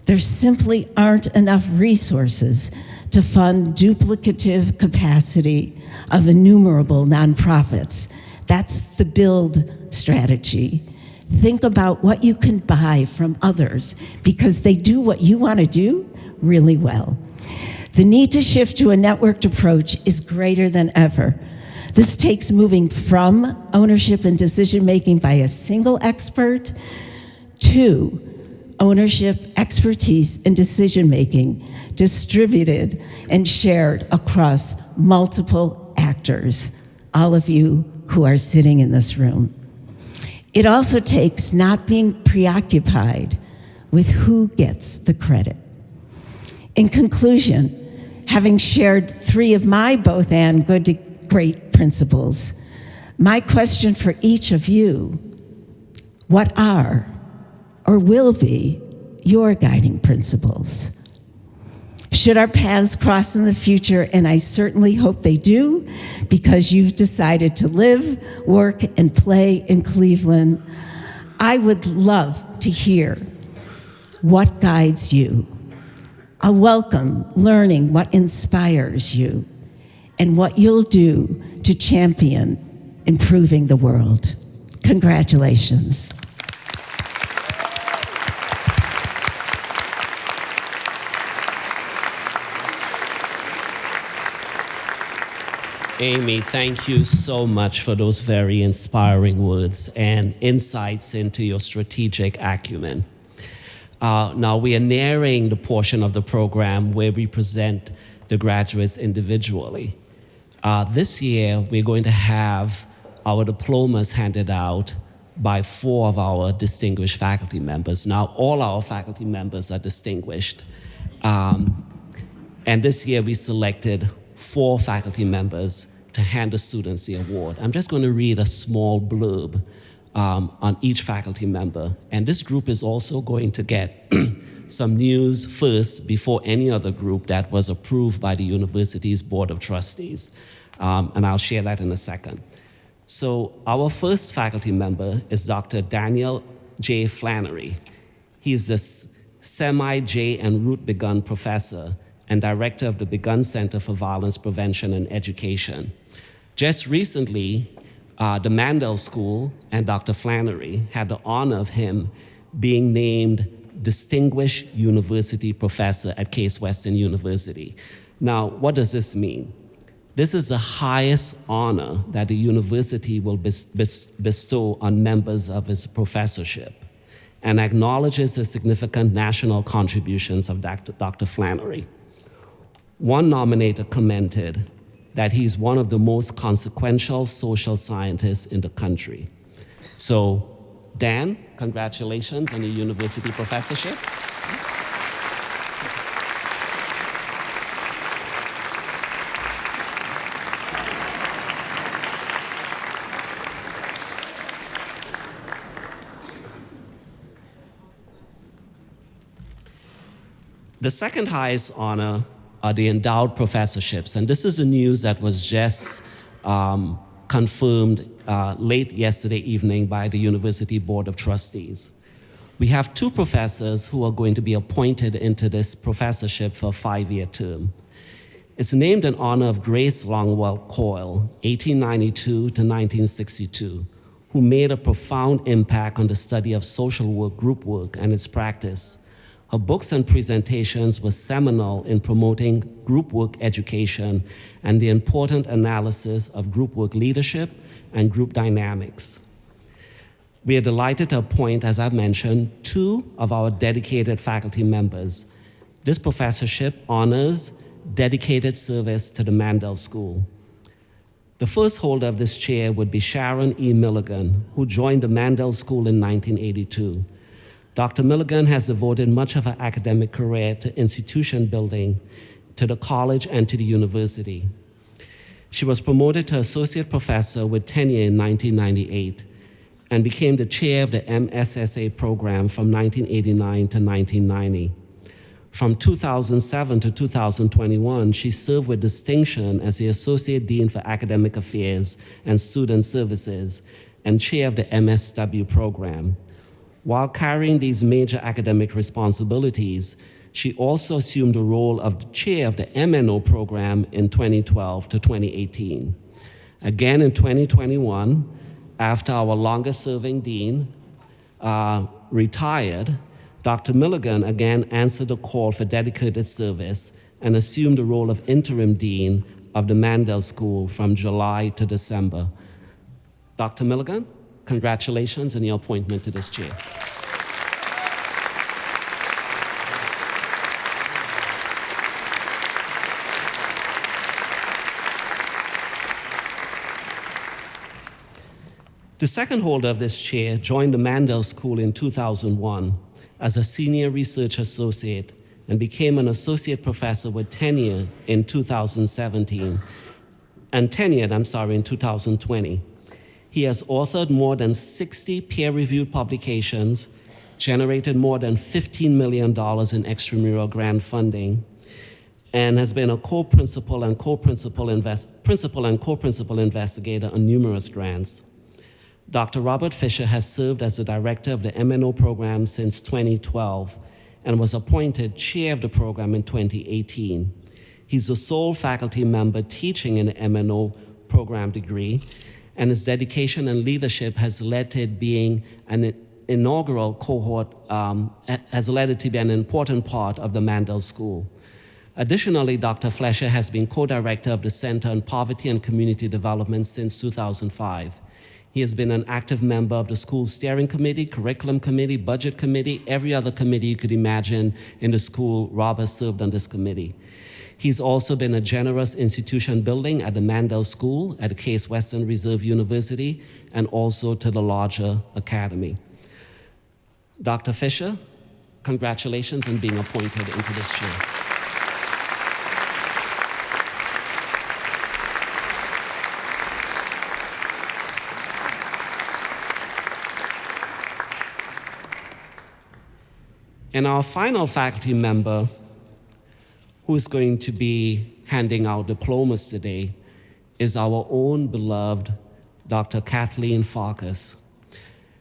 There simply aren't enough resources to fund duplicative capacity of innumerable nonprofits. That's the build strategy. Think about what you can buy from others because they do what you want to do really well. The need to shift to a networked approach is greater than ever. This takes moving from ownership and decision-making by a single expert to ownership, expertise, and decision-making distributed and shared across multiple actors, all of you who are sitting in this room. It also takes not being preoccupied with who gets the credit. In conclusion, having shared 3 of my both and good to great principles, my question for each of you, what are or will be your guiding principles? Should our paths cross in the future, and I certainly hope they do, because you've decided to live, work, and play in Cleveland, I would love to hear what guides you. I welcome learning what inspires you and what you'll do to champion improving the world. Congratulations. Amy, thank you so much for those very inspiring words and insights into your strategic acumen. Now, we are nearing the portion of the program where we present the graduates individually. This year, we're going to have our diplomas handed out by 4 of our distinguished faculty members. Now, all our faculty members are distinguished. And this year, we selected 4 faculty members to hand the students the award. I'm just going to read a small blurb on each faculty member. And this group is also going to get some news first before any other group that was approved by the university's Board of Trustees. And I'll share that in a second. So our first faculty member is Dr. Daniel J. Flannery. He's the Semi-J and Ruth Begun Professor and Director of the Begun Center for Violence Prevention and Education. Just recently, the Mandel School and Dr. Flannery had the honor of him being named Distinguished University Professor at Case Western University. Now, what does this mean? This is the highest honor that the university will bestow on members of its professorship and acknowledges the significant national contributions of Dr. Flannery. One nominator commented that he's one of the most consequential social scientists in the country. So, Dan, congratulations on your university professorship. The second highest honor are the endowed professorships, and this is the news that was just confirmed late yesterday evening by the University Board of Trustees. We have 2 professors who are going to be appointed into this professorship for a 5-year term. It's named in honor of Grace Longwell Coyle, 1892 to 1962, who made a profound impact on the study of social work, group work, and its practice. Her books and presentations were seminal in promoting group work education and the important analysis of group work leadership and group dynamics. We are delighted to appoint, as I've mentioned, 2 of our dedicated faculty members. This professorship honors dedicated service to the Mandel School. The first holder of this chair would be Sharon E. Milligan, who joined the Mandel School in 1982. Dr. Milligan has devoted much of her academic career to institution building, to the college and to the university. She was promoted to associate professor with tenure in 1998 and became the chair of the MSSA program from 1989 to 1990. From 2007 to 2021, she served with distinction as the Associate Dean for Academic Affairs and Student Services and chair of the MSW program. While carrying these major academic responsibilities, she also assumed the role of the chair of the MNO program in 2012 to 2018. Again in 2021, after our longest-serving dean retired, Dr. Milligan again answered the call for dedicated service and assumed the role of interim dean of the Mandel School from July to December. Dr. Milligan, congratulations on your appointment to this chair. The second holder of this chair joined the Mandel School in 2001 as a senior research associate and became an associate professor with tenure in 2017, and tenured, in 2020. He has authored more than 60 peer-reviewed publications, generated more than $15 million in extramural grant funding, and has been a co-principal and co-principal investigator on numerous grants. Dr. Robert Fisher has served as the director of the MNO program since 2012 and was appointed chair of the program in 2018. He's the sole faculty member teaching in the MNO program degree, and his dedication and leadership has led to it being an inaugural cohort, has led it to be an important part of the Mandel School. Additionally, Dr. Flesher has been co-director of the Center on Poverty and Community Development since 2005. He has been an active member of the school steering committee, curriculum committee, budget committee, every other committee you could imagine in the school. Rob has served on this committee. He's also been a generous institution building at the Mandel School, at the Case Western Reserve University, and also to the larger academy. Dr. Fisher, congratulations on being appointed into this chair. And our final faculty member, who is going to be handing out diplomas today, is our own beloved Dr. Kathleen Farkas.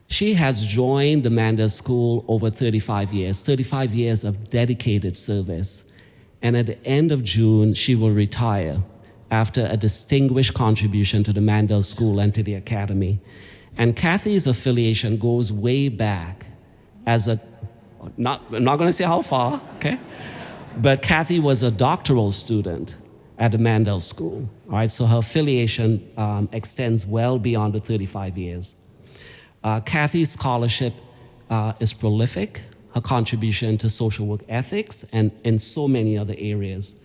She has joined the Mandel School over 35 years of dedicated service. And at the end of June, she will retire after a distinguished contribution to the Mandel School and to the Academy. And Kathy's affiliation goes way back as I'm not going to say how far, okay? But Kathy was a doctoral student at the Mandel School, all right? So her affiliation extends well beyond the 35 years. Kathy's scholarship is prolific, her contribution to social work ethics, and in so many other areas.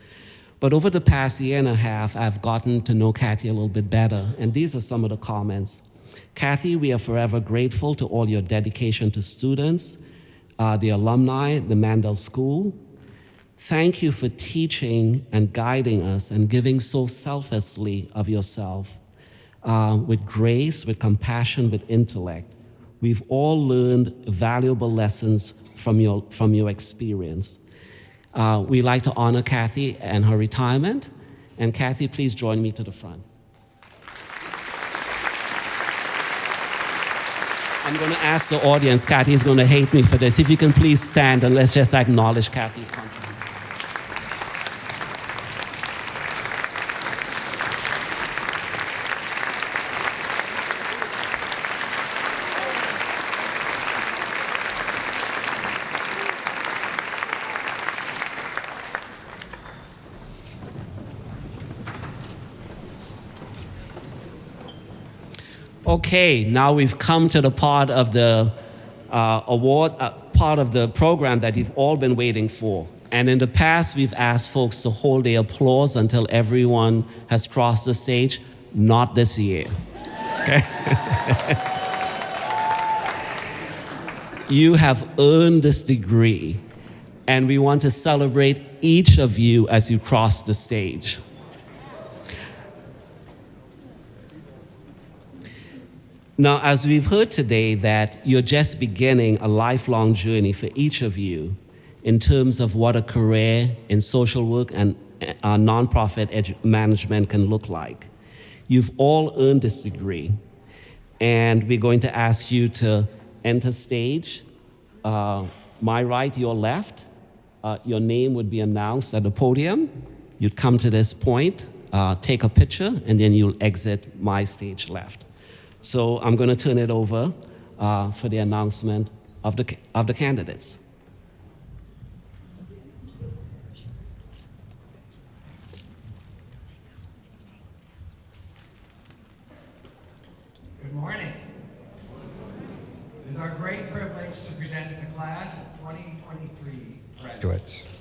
But over the past year and a half, I've gotten to know Kathy a little bit better, and these are some of the comments. Kathy, we are forever grateful to all your dedication to students, the alumni, the Mandel School. Thank you for teaching and guiding us and giving so selflessly of yourself, with grace, with compassion, with intellect. We've all learned valuable lessons from your experience. We'd like to honor Kathy and her retirement. And Kathy, please join me to the front. I'm going to ask the audience, Kathy is going to hate me for this. If you can please stand and let's just acknowledge Kathy's contribution. Okay, now we've come to the part of the part of the program that you've all been waiting for. And in the past, we've asked folks to hold their applause until everyone has crossed the stage. Not this year. Okay? You have earned this degree, and we want to celebrate each of you as you cross the stage. Now, as we've heard today that you're just beginning a lifelong journey for each of you in terms of what a career in social work and nonprofit management can look like. You've all earned this degree, and we're going to ask you to enter stage. My right, your left. Your name would be announced at the podium. You'd come to this point, take a picture, and then you'll exit my stage left. So I'm going to turn it over for the announcement of the candidates. Good morning. It is our great privilege to present the class of 2023 graduates.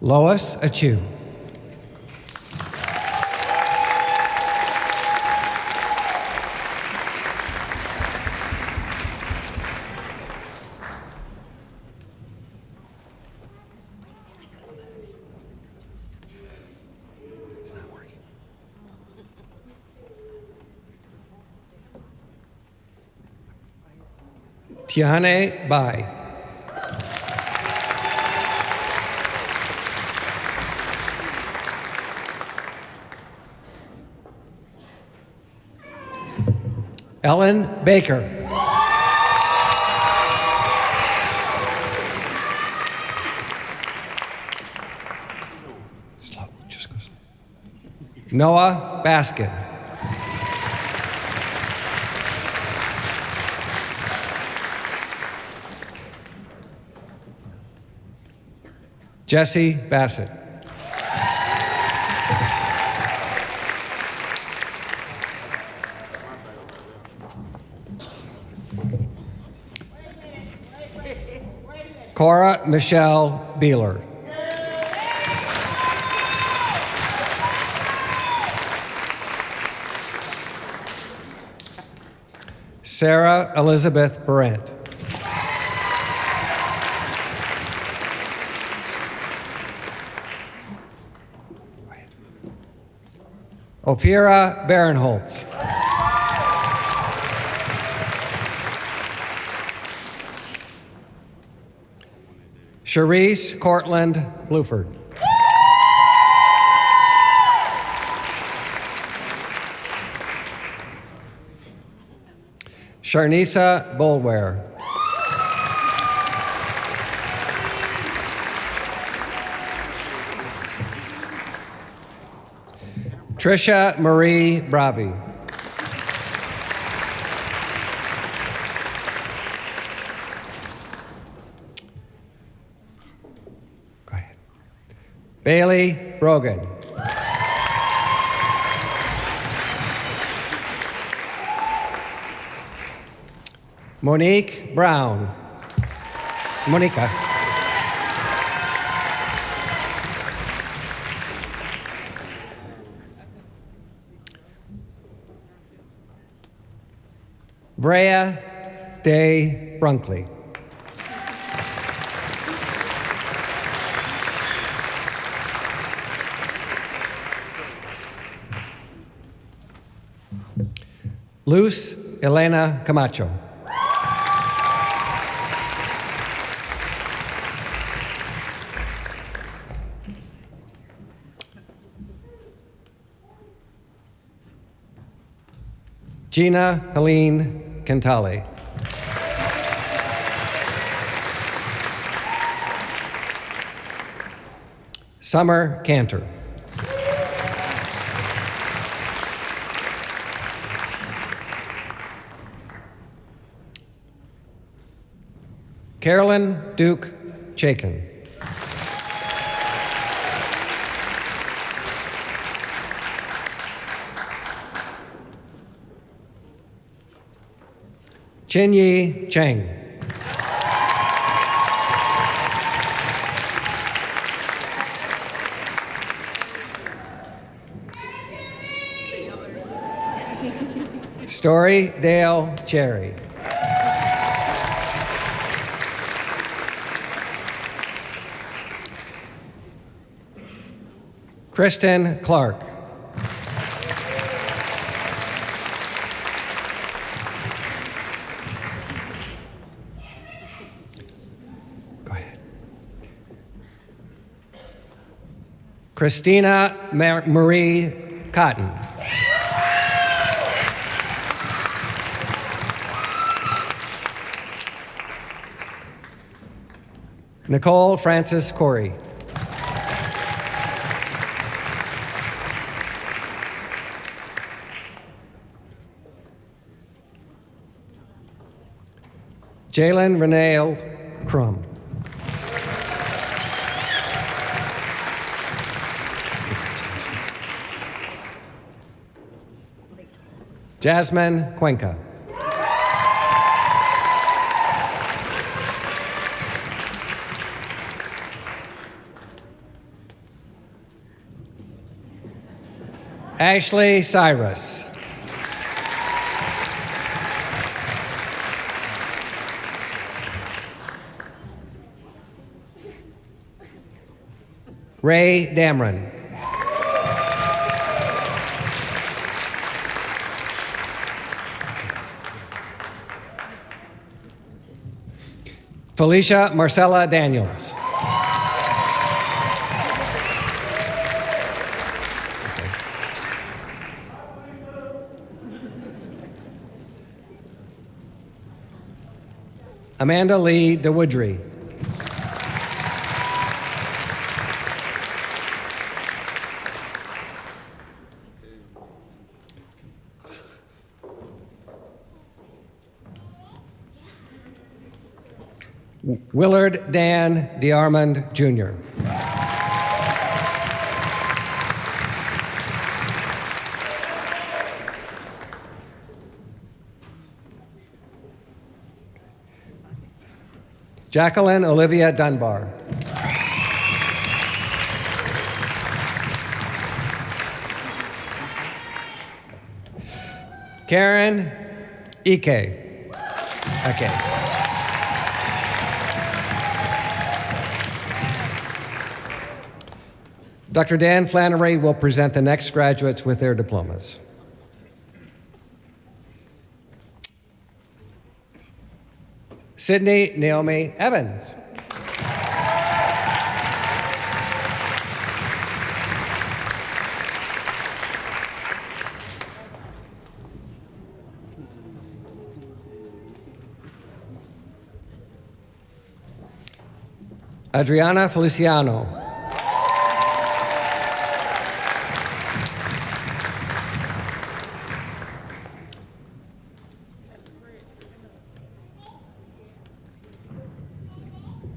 Lois Achu. Tiahane Bai. Ellen Baker. Slow, just go slow. Noah Baskin. Jesse Bassett. Cora Michelle Beeler. Sarah Elizabeth Brandt. Ophira Barinholtz. Cherise Cortland Bluford. Sharnisa Boldware. Trisha Marie Bravi. Go ahead. Bailey Brogan. Monique Brown. Monica. Brea Day Brunkley. Luz Elena Camacho. Gina Helene Cantale. Summer Cantor. Carolyn Duke Chaikin. Chenyi Cheng. Story Dale Cherry. Kristen Clark. Go ahead. Christina Marie Cotton. Nicole Francis Corey. Jalen Renee Crum. Jasmine Cuenca. Ashley Cyrus. Ray Dameron. Felicia Marcella Daniels. Amanda Lee DeWoodry. Willard Dan DeArmond Jr. Jacqueline Olivia Dunbar. Karen Ike. Okay. Dr. Dan Flannery will present the next graduates with their diplomas. Sydney Naomi Evans. Adriana Feliciano.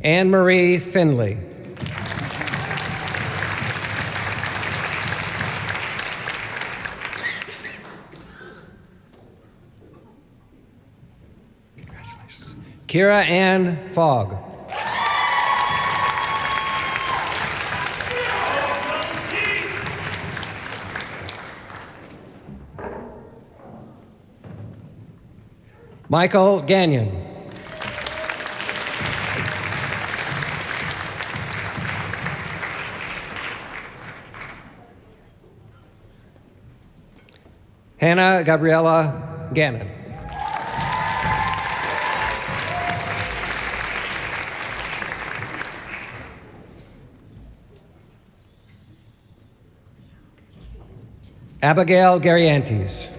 Anne Marie Finley. Congratulations. Kira Ann Fogg. Michael Gagnon. Hannah Gabriella Gannon. Abigail Gariantes.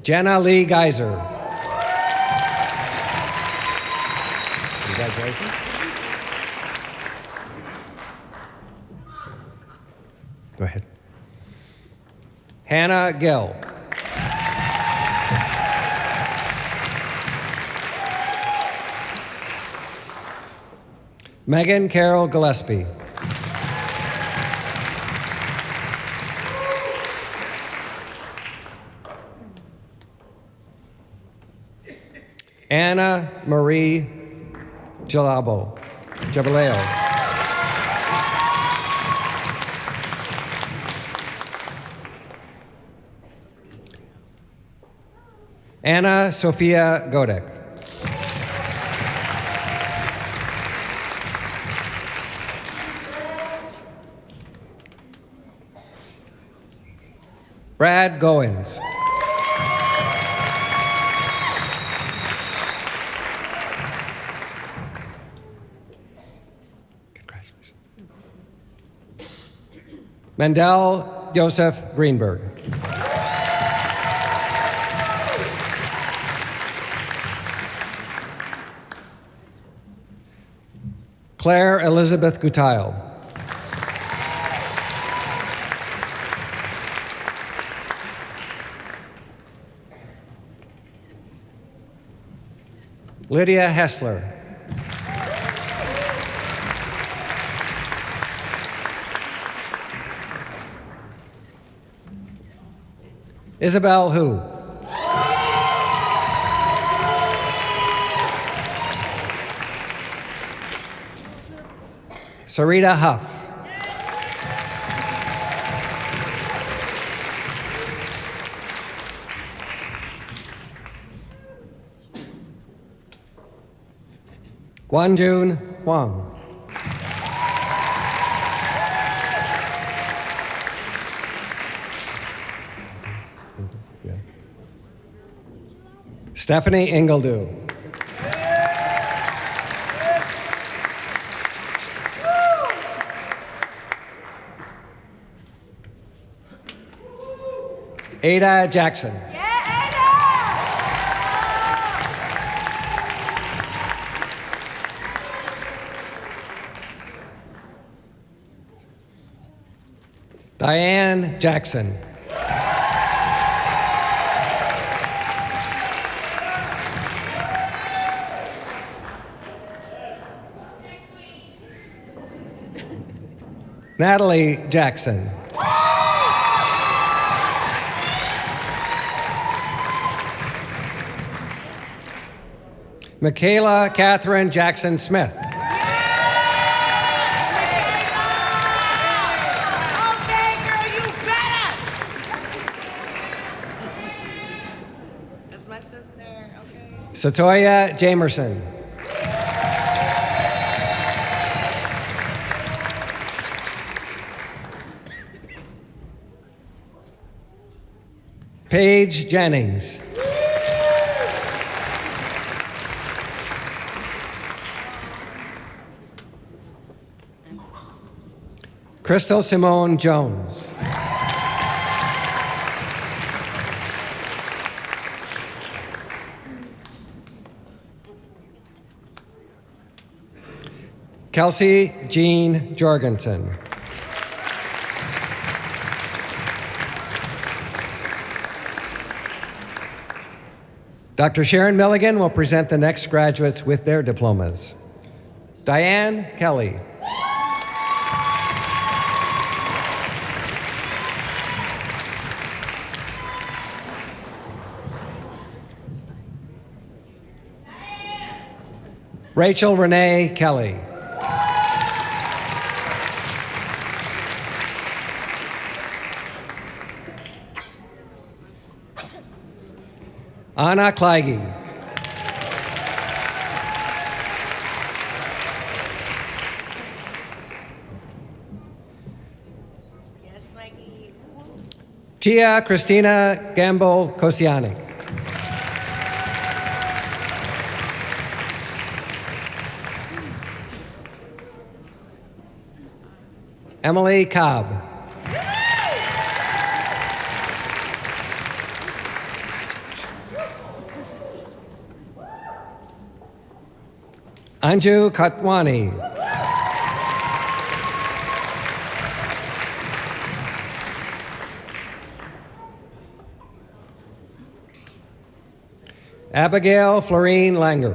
Jenna Lee Geyser. Congratulations. Go ahead. Hannah Gill. Megan Carol Gillespie. Anna Marie Jalabo. Jabaleo. Anna Sophia Godek. Brad Goins. Congratulations. Mendel Joseph Greenberg. Claire Elizabeth Gutile. Lydia Hessler. Isabel Hu. Sarita Huff. Wanjun Huang. Stephanie Ingledew. Ada Jackson. Diane Jackson. Natalie Jackson. Michaela Catherine Jackson Smith. Okay, girl, you better. That's my sister, okay. Satoya Jamerson. Paige Jennings. Crystal Simone Jones. Kelsey Jean Jorgensen. Dr. Sharon Milligan will present the next graduates with their diplomas. Diane Kelly. Rachel Renee Kelly. Anna Kleige. Yes, Mikey. Tia Christina Gamble Kosianik. Emily Cobb. Anju Katwani. Abigail Florine Langer.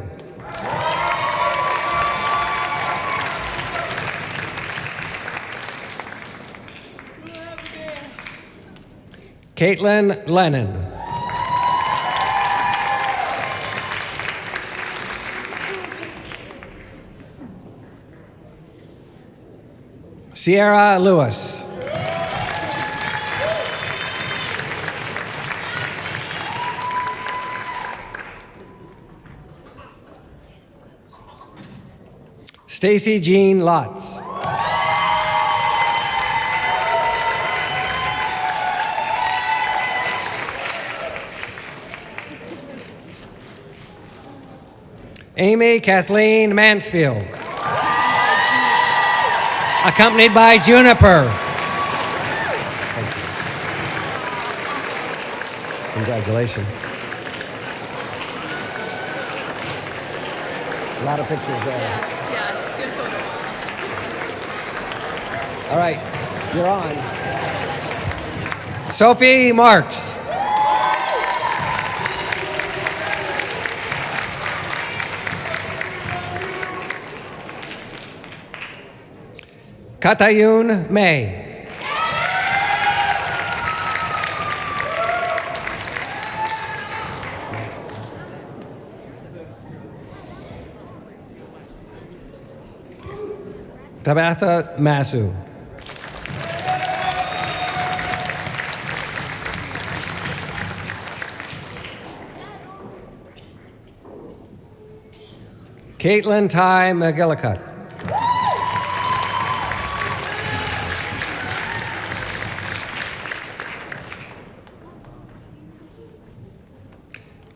Caitlin Lennon. Sierra Lewis. Stacy Jean Lotz. Amy Kathleen Mansfield. Accompanied by Juniper. Congratulations. A lot of pictures there. Yes, good photo. All right, you're on. Sophie Marks. Katayun May. Tabitha Masu. Caitlin Ty McGillicuddy.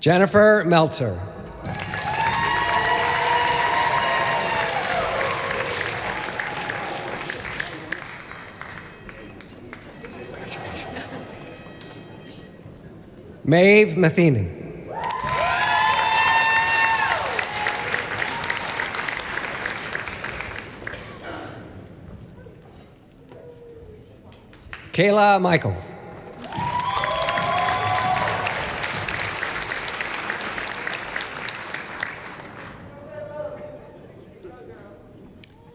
Jennifer Meltzer. Maeve Matheny. Kayla Michael.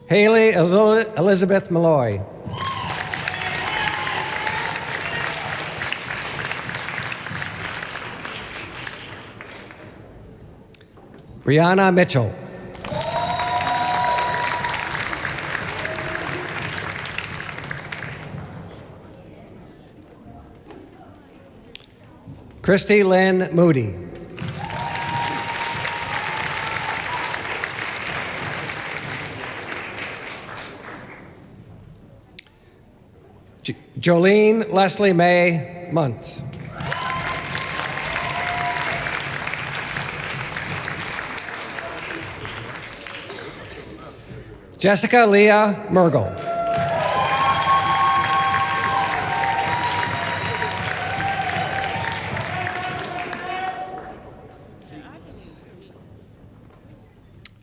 Haley Elizabeth Malloy. Brianna Mitchell. Christy Lynn Moody. Jolene Leslie May Muntz. Jessica Leah Mergel.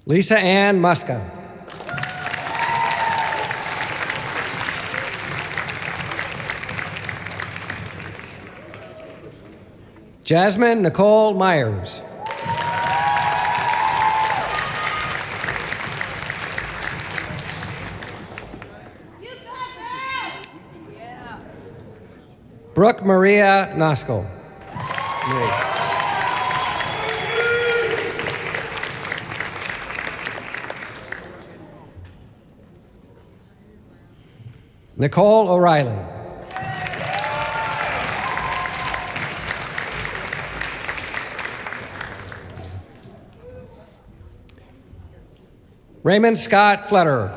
Lisa Ann Muska. Jasmine Nicole Myers. Brooke Maria Noskell. Nicole O'Reilly. Raymond Scott Fletterer.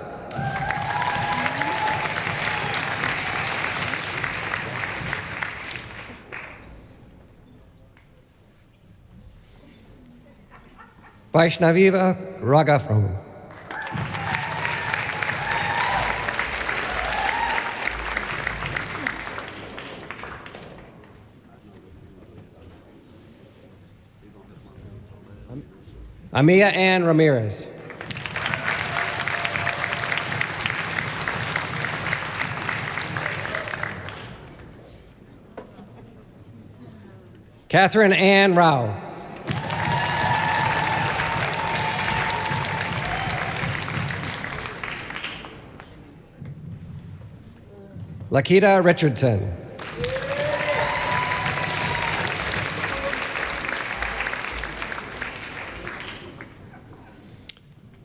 Vaishnaviva Ragafram. Amia Ann Ramirez. Catherine Ann Rao. Lakita Richardson.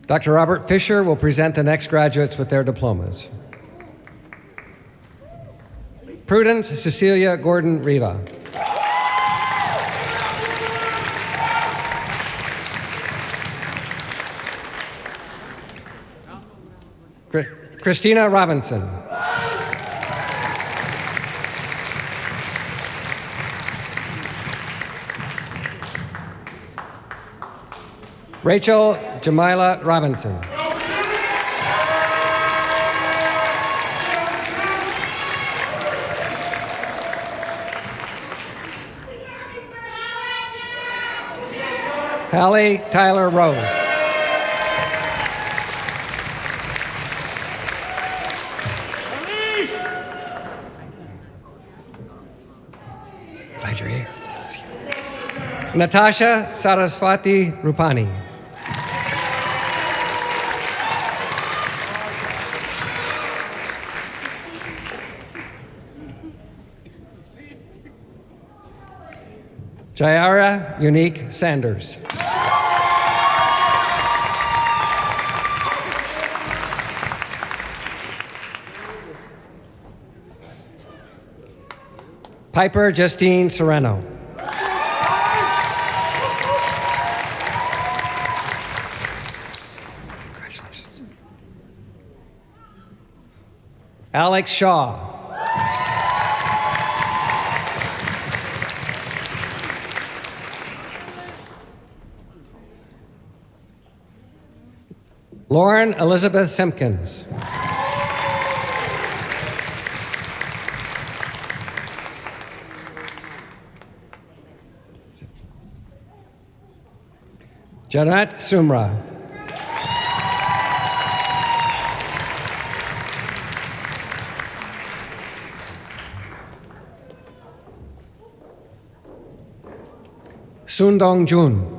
Dr. Robert Fisher will present the next graduates with their diplomas. Prudence Cecilia Gordon Riva. Christina Robinson. Rachel Jamila Robinson. Hallie Tyler Rose. Glad you're here. Natasha Saraswati Rupani. Jayara Unique Sanders. Piper Justine Sereno. Congratulations. Alex Shaw. Lauren Elizabeth Simpkins. Janat Sumra. Sundong Jun.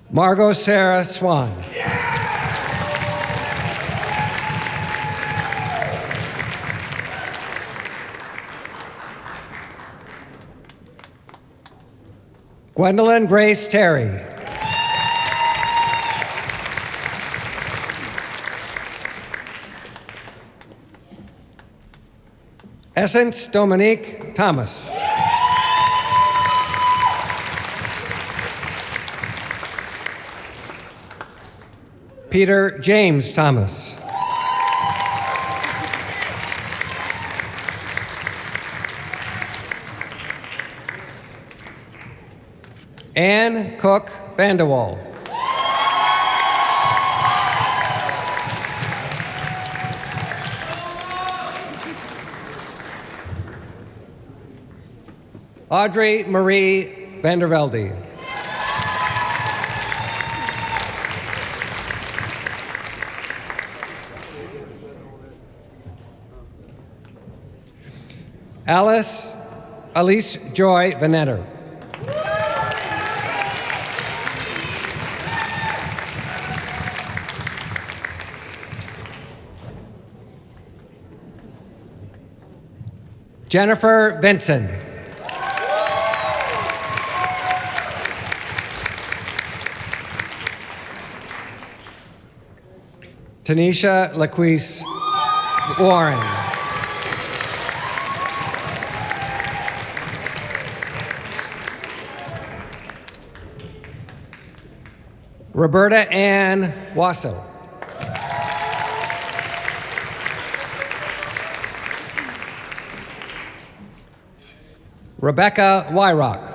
Margot Sarah Swan. Gwendolyn Grace Terry. Essence Dominique Thomas. Peter James Thomas. Anne Cook Vanderwall. Audrey Marie Vandervelde. Alice Joy Vanetter. Jennifer Benson. Tanisha Laquise Warren. Roberta Ann Wassel. Rebecca Wyrock.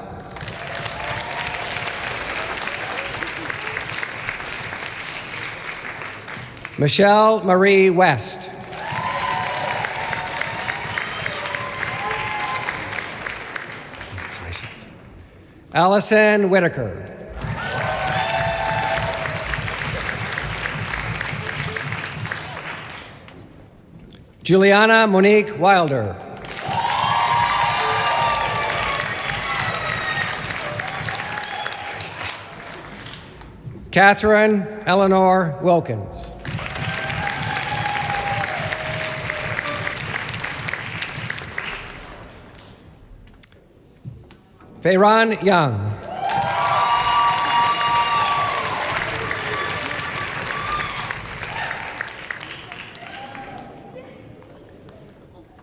Michelle Marie West. Allison Whitaker. Juliana Monique Wilder. Catherine Eleanor Wilkins. Fayron Young.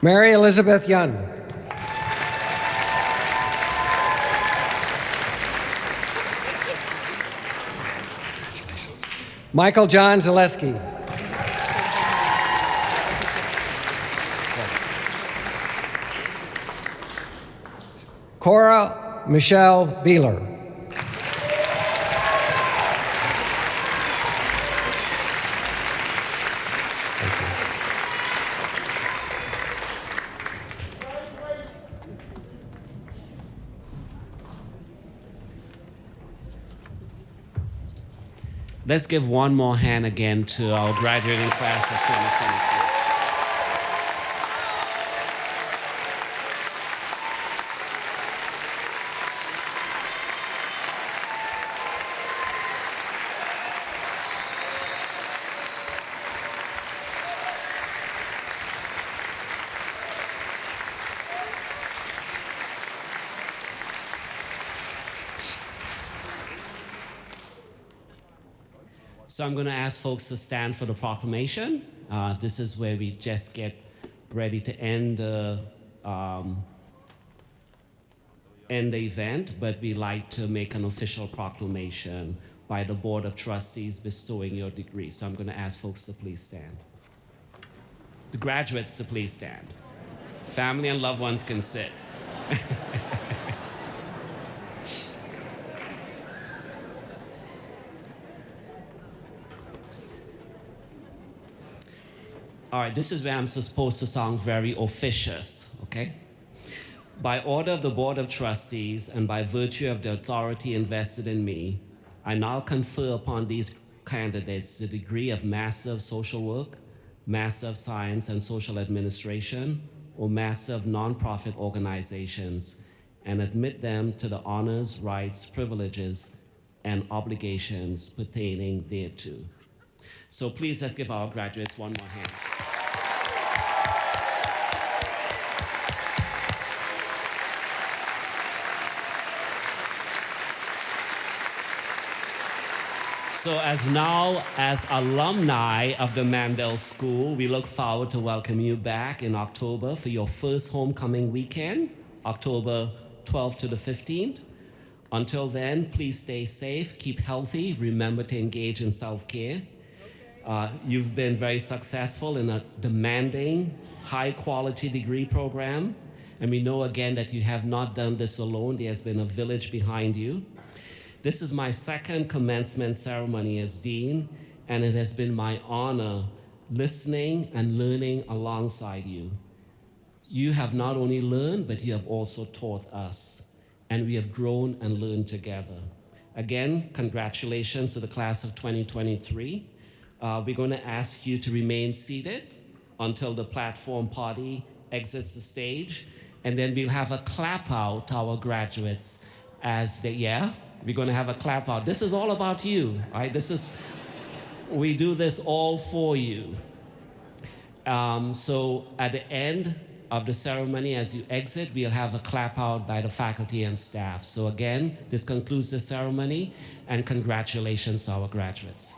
Mary Elizabeth Young. Michael John Zaleski. Cora Michelle Beeler. Let's give one more hand again to our graduating class of 2022. So I'm going to ask folks to stand for the proclamation. This is where we just get ready to end the event, but we like to make an official proclamation by the Board of Trustees bestowing your degree. So I'm going to ask folks to please stand. The graduates to please stand. Family and loved ones can sit. All right, this is where I'm supposed to sound very officious, okay? By order of the Board of Trustees and by virtue of the authority invested in me, I now confer upon these candidates the degree of Master of Social Work, Master of Science and Social Administration, or Master of Nonprofit Organizations, and admit them to the honors, rights, privileges, and obligations pertaining thereto. So please let's give our graduates one more hand. So as alumni of the Mandel School, we look forward to welcome you back in October for your first homecoming weekend, October 12th to the 15th. Until then, please stay safe, keep healthy, remember to engage in self-care. You've been very successful in a demanding, high-quality degree program, and we know again that you have not done this alone. There's been a village behind you. This is my second commencement ceremony as dean, and it has been my honor listening and learning alongside you. You have not only learned, but you have also taught us, and we have grown and learned together. Again, congratulations to the class of 2023. We're going to ask you to remain seated until the platform party exits the stage, and then we'll have a clap out to our graduates as they, we're going to have a clap out. This is all about you, right? We do this all for you. So at the end of the ceremony, as you exit, we'll have a clap out by the faculty and staff. So again, this concludes the ceremony, and congratulations to our graduates.